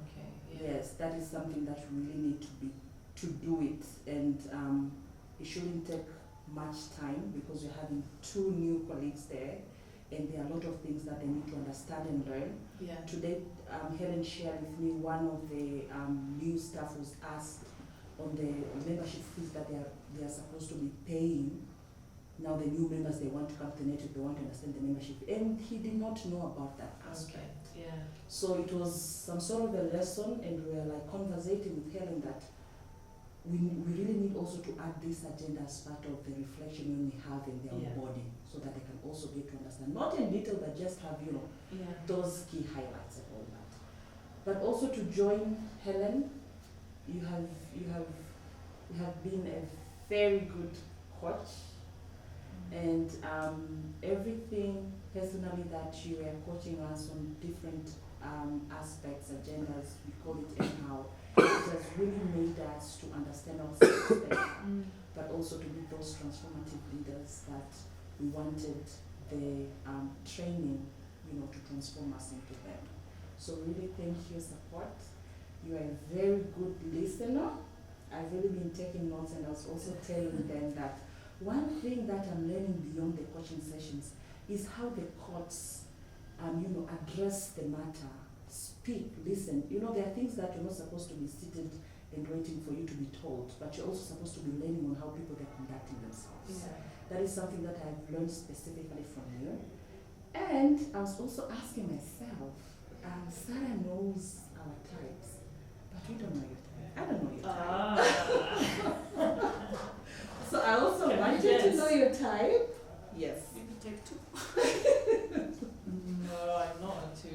Okay. Yeah. Yes, that is something that we really need to do it, and it shouldn't take much time, because you're having 2 new colleagues there, and there are a lot of things that they need to understand and learn. Yeah. Today, Helen shared with me one of the new staff was asked on the membership fees that they are supposed to be paying. Now the new members, they want to come to the network, they want to understand the membership, and he did not know about that aspect. Okay. Yeah. So it was some sort of a lesson, and we were conversating with Helen that we really need also to add this agenda as part of the reflection when we have in their onboarding, so that they can also get to understand, not in detail, but just have, those key highlights and all that. But also to join Helen, you have been a very good coach, and everything personally that you were coaching us on different aspects, agendas, we call it anyhow, it has really made us to understand ourselves better, but also to be those transformative leaders that we wanted the training, to transform us into them. So really thank you, support. You are a very good listener. I've really been taking notes, and I was also telling them that one thing that I'm learning beyond the coaching sessions is how the courts, address the matter speak, listen. You know, there are things that you're not supposed to be seated and waiting for you to be told, but you're also supposed to be learning on how people are conducting themselves. That is something that I've learned specifically from you. And I was also asking myself, Sarah knows our types, but we don't know your type. I don't know your type. So I also want you to know your type. Yes. Maybe type 2. No, I'm not a 2.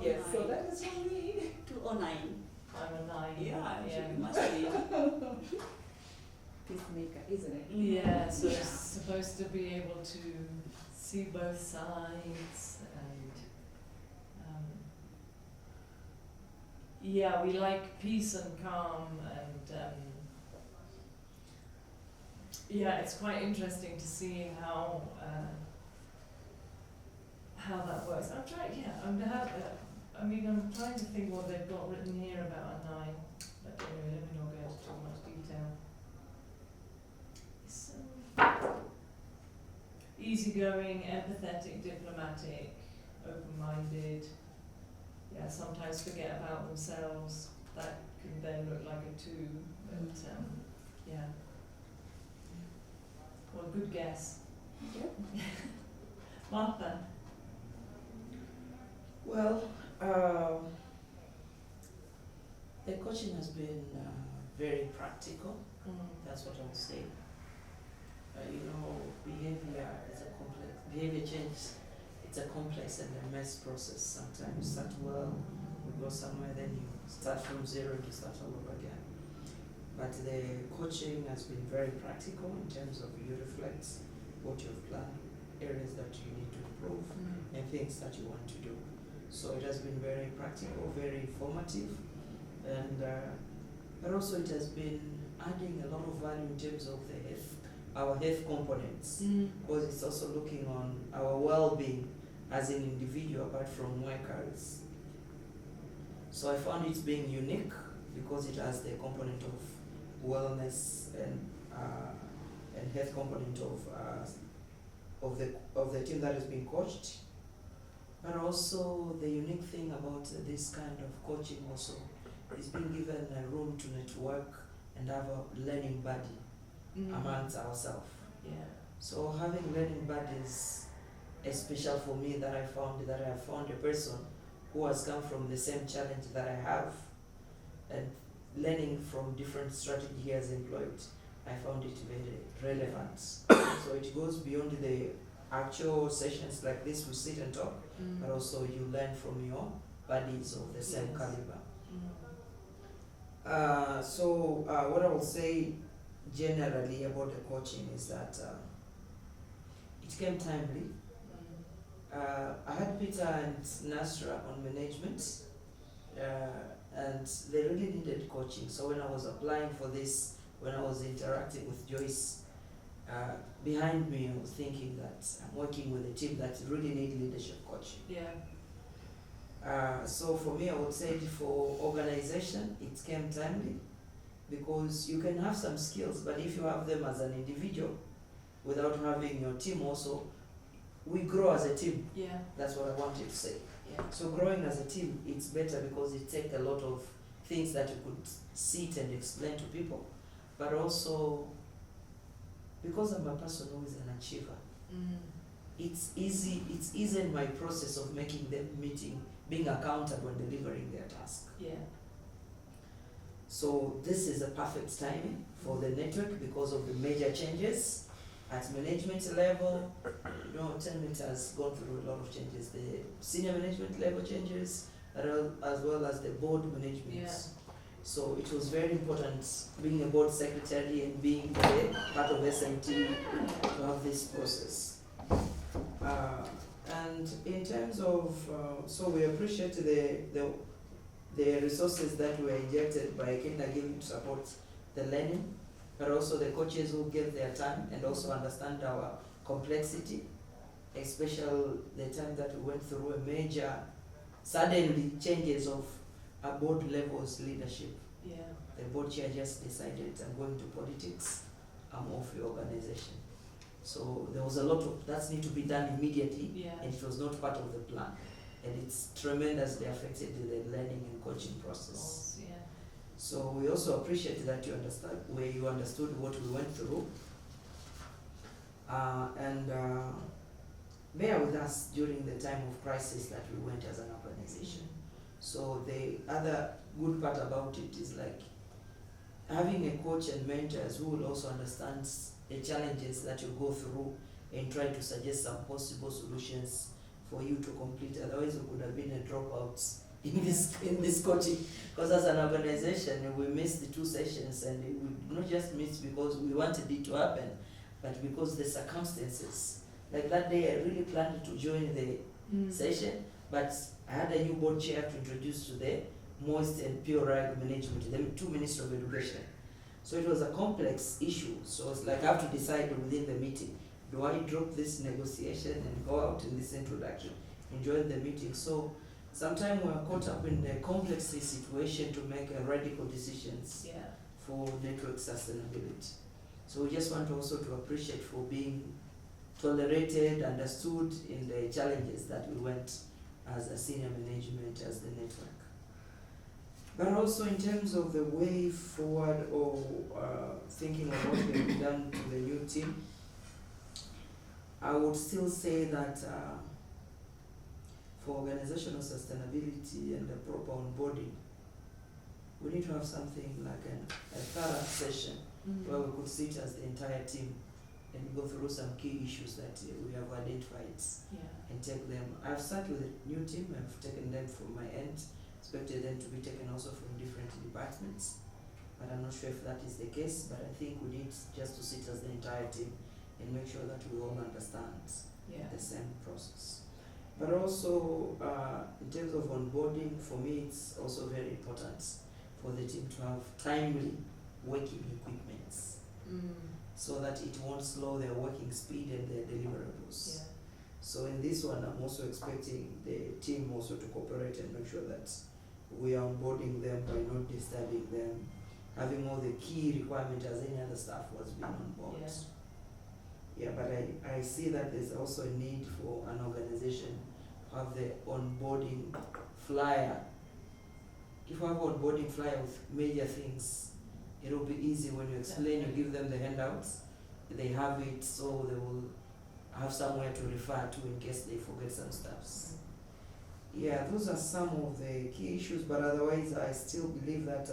Yes, so that is for me. 2 or 9. I'm a 9. Yeah, you must be. Peacemaker, isn't it? Yeah, so it's supposed to be able to see both sides and yeah, we like peace and calm and yeah, it's quite interesting to see how that works. I'm trying to think what they've got written here about a 9, but anyway, let me not go into too much detail. So, easygoing, empathetic, diplomatic, open-minded. Yeah, sometimes forget about themselves. That can then look like a 2, but yeah. Well, good guess. Yep. Martha. Well, the coaching has been very practical. That's what I would say. Behavior change, it's a complex and a mess process. Sometimes you start well, you go somewhere, then you start from zero and you start all over again. But the coaching has been very practical in terms of you reflect what you've planned, areas that you need to improve, and things that you want to do. So it has been very practical, very informative, and but also it has been adding a lot of value in terms of our health components, because it's also looking on our well-being as an individual apart from workers. So I found it being unique because it has the component of wellness and health component of the team that is being coached. But also the unique thing about this kind of coaching also is being given a room to network and have a learning buddy amongst ourselves. Yeah. So having learning buddies is special for me, that I have found a person who has come from the same challenge that I have, and learning from different strategy he has employed. I found it very relevant. So it goes beyond the actual sessions like this, we sit and talk, but also you learn from your buddies of the same caliber. So what I will say generally about the coaching is that it came timely. I had Peter and Nasra on management, and they really needed coaching. So when I was applying for this, when I was interacting with Joyce, behind me I was thinking that I'm working with a team that really need leadership coaching. Yeah. So for me, I would say for organization, it came timely, because you can have some skills, but if you have them as an individual without having your team also, we grow as a team. Yeah. That's what I wanted to say. Yeah. So growing as a team, it's better because it takes a lot of things that you could sit and explain to people, but also because I'm a person who is an achiever, it's easy in my process of making them being accountable and delivering their task. Yeah. So this is a perfect timing for the network because of the major changes at management level. You know, Tenmint has gone through a lot of changes. The senior management level changes, as well as the board management. Yeah. So it was very important being a board secretary and being part of SMT to have this process. And in terms of, so we appreciate the resources that were injected by Kenya Giving to support the learning, but also the coaches who gave their time and also understand our complexity, especially the time that we went through a major, suddenly changes of a board level's leadership. Yeah. The board chair just decided, I'm going to politics, I'm off the organization. So there was a lot of that need to be done immediately, Yeah. and it was not part of the plan. and it's tremendously affected the learning and coaching process. Yeah. So we also appreciate that you understood what we went through, and bear with us during the time of crisis that we went as an organization. So the other good part about it is like having a coach and mentors who will also understand the challenges that you go through and try to suggest some possible solutions for you to complete. Otherwise, we could have been a dropouts in this coaching. Because as an organization, we missed the 2 sessions, and we not just missed because we wanted it to happen, but because the circumstances. Like that day, I really planned to join the session, but I had a new board chair to introduce to the moist and pure rag management, the 2 Ministry of Education. So it was a complex issue. So it's like I have to decide within the meeting, do I drop this negotiation and go out in this introduction and join the meeting? So sometimes we're caught up in the complex situation to make radical decisions for network sustainability. So we just want also to appreciate for being tolerated, understood in the challenges that we went as a senior management, as the network. But also in terms of the way forward, or thinking of what can be done to the new team, I would still say that for organizational sustainability and the proper onboarding, we need to have something like a thorough session where we could sit as the entire team and go through some key issues that we have identified and take them. I've sat with a new team, I've taken them from my end, expected them to be taken also from different departments, but I'm not sure if that is the case. But I think we need just to sit as the entire team and make sure that we all understand the same process. But also in terms of onboarding, for me it's also very important for the team to have timely working equipments, so that it won't slow their working speed and their deliverables. So in this one, I'm also expecting the team also to cooperate and make sure that we are onboarding them by not disturbing them, having all the key requirements as any other staff was being on board. But I see that there's also a need for an organization to have the onboarding flyer. If you have onboarding flyer with major things, it will be easy when you explain, you give them the handouts, they have it, so they will have somewhere to refer to in case they forget some stuffs. Those are some of the key issues, but otherwise I still believe that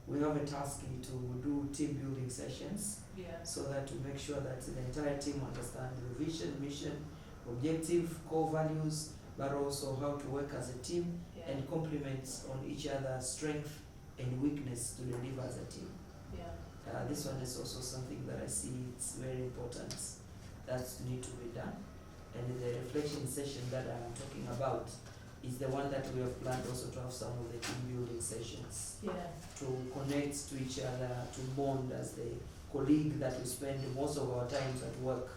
we have a task to do team building sessions, so that to make sure that the entire team understands the vision, mission, objective, core values, but also how to work as a team and complement on each other's strength and weakness to deliver as a team. This one is also something that I see it's very important that need to be done. And the reflection session that I'm talking about is the one that we have planned also to have some of the team building sessions to connect to each other, to bond as the colleague that we spend most of our times at work.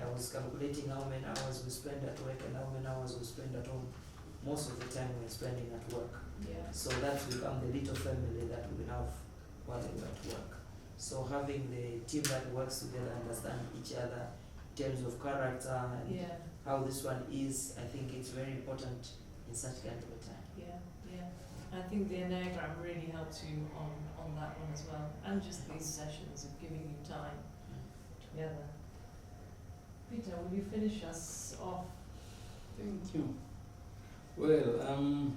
I was calculating how many hours we spend at work and how many hours we spend at home. Most of the time we're spending at work. So that's become the little family that we have while we're at work. So having the team that works together, understand each other in terms of character and how this one is, I think it's very important in such kind of a time. I think the Enneagram really helps you on that one as well, and just these sessions of giving you time together. Peter, will you finish us off? Thank you. Well,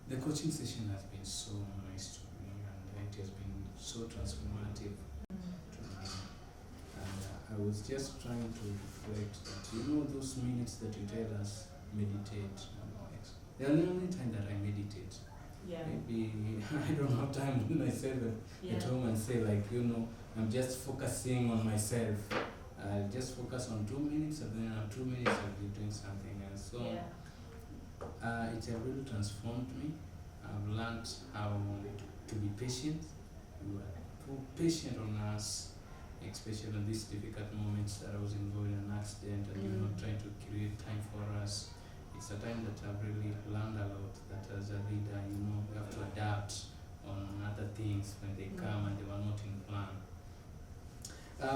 the coaching session has been so nice to me, and it has been so transformative to me. And I was just trying to reflect that, those minutes that you tell us, meditate. They are the only time that I meditate. Maybe I don't have time with myself at home and say I'm just focusing on myself. I'll just focus on 2 minutes, and then after 2 minutes I'll be doing something else. So it has really transformed me. I've learned how to be patient. You are too patient on us, especially in these difficult moments that I was involved in an accident, and you're not trying to create time for us. It's a time that I've really learned a lot, that as a leader, you have to adapt on other things when they come and they were not in plan.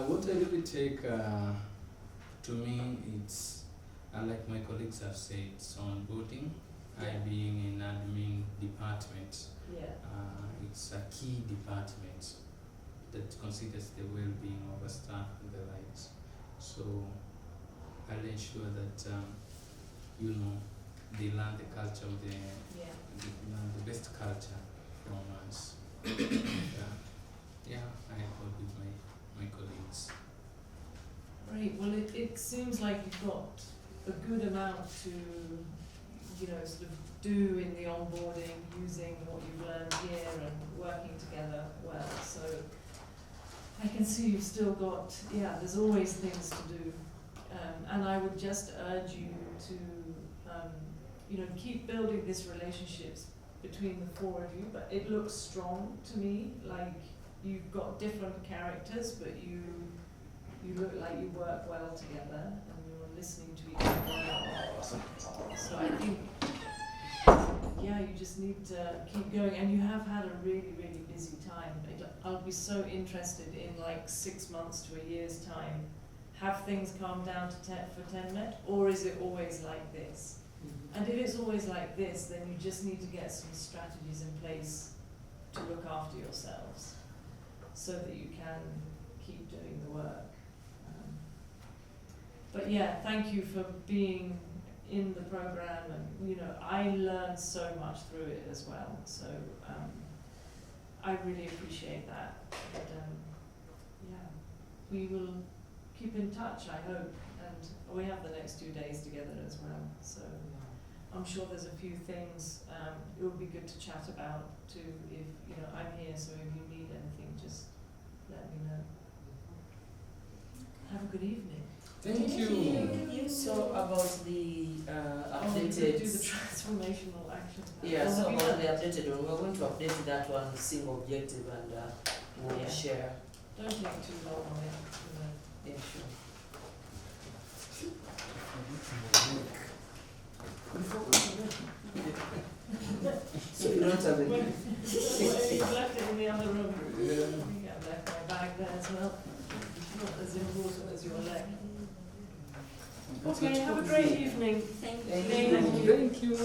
What I really take to me, it's like my colleagues have said, it's onboarding. Yeah. I being in admin department, Yeah. it's a key department that considers the well-being of a staff and the likes. So I'll ensure that they learn the culture of Yeah. they learn the best culture from us. I work with my colleagues. Great. Well, it seems like you've got a good amount to, sort of do in the onboarding, using what you've learned here and working together well. So I can see you've still got, there's always things to do. And I would just urge you to, keep building these relationships between the four of you, but it looks strong to me, like you've got different characters, but you look like you work well together and you're listening to each other. So I think, you just need to keep going, and you have had a really, really busy time. I'll be so interested in like 6 months to a year's time. Have things calmed down to for TenMet, or is it always like this? And if it's always like this, then you just need to get some strategies in place to look after yourselves so that you can keep doing the work. But thank you for being in the program, and I learned so much through it as well. So I really appreciate that. And we will keep in touch, I hope, and we have the next 2 days together as well. So I'm sure there's a few things it would be good to chat about too. If I'm here, so if you need anything, just let me know. Have a good evening. Thank you. So about the updated. Do the transformational action plan. Yeah, so about the updated one, we're going to update that one, single objective, and we'll share. Don't take too long on it. Yeah, sure. So you don't have it. You've left it in the other room. I think I've left my bag there as well. Not as important as your leg. Okay, have a great evening. Thank Thank you. you. Thank you.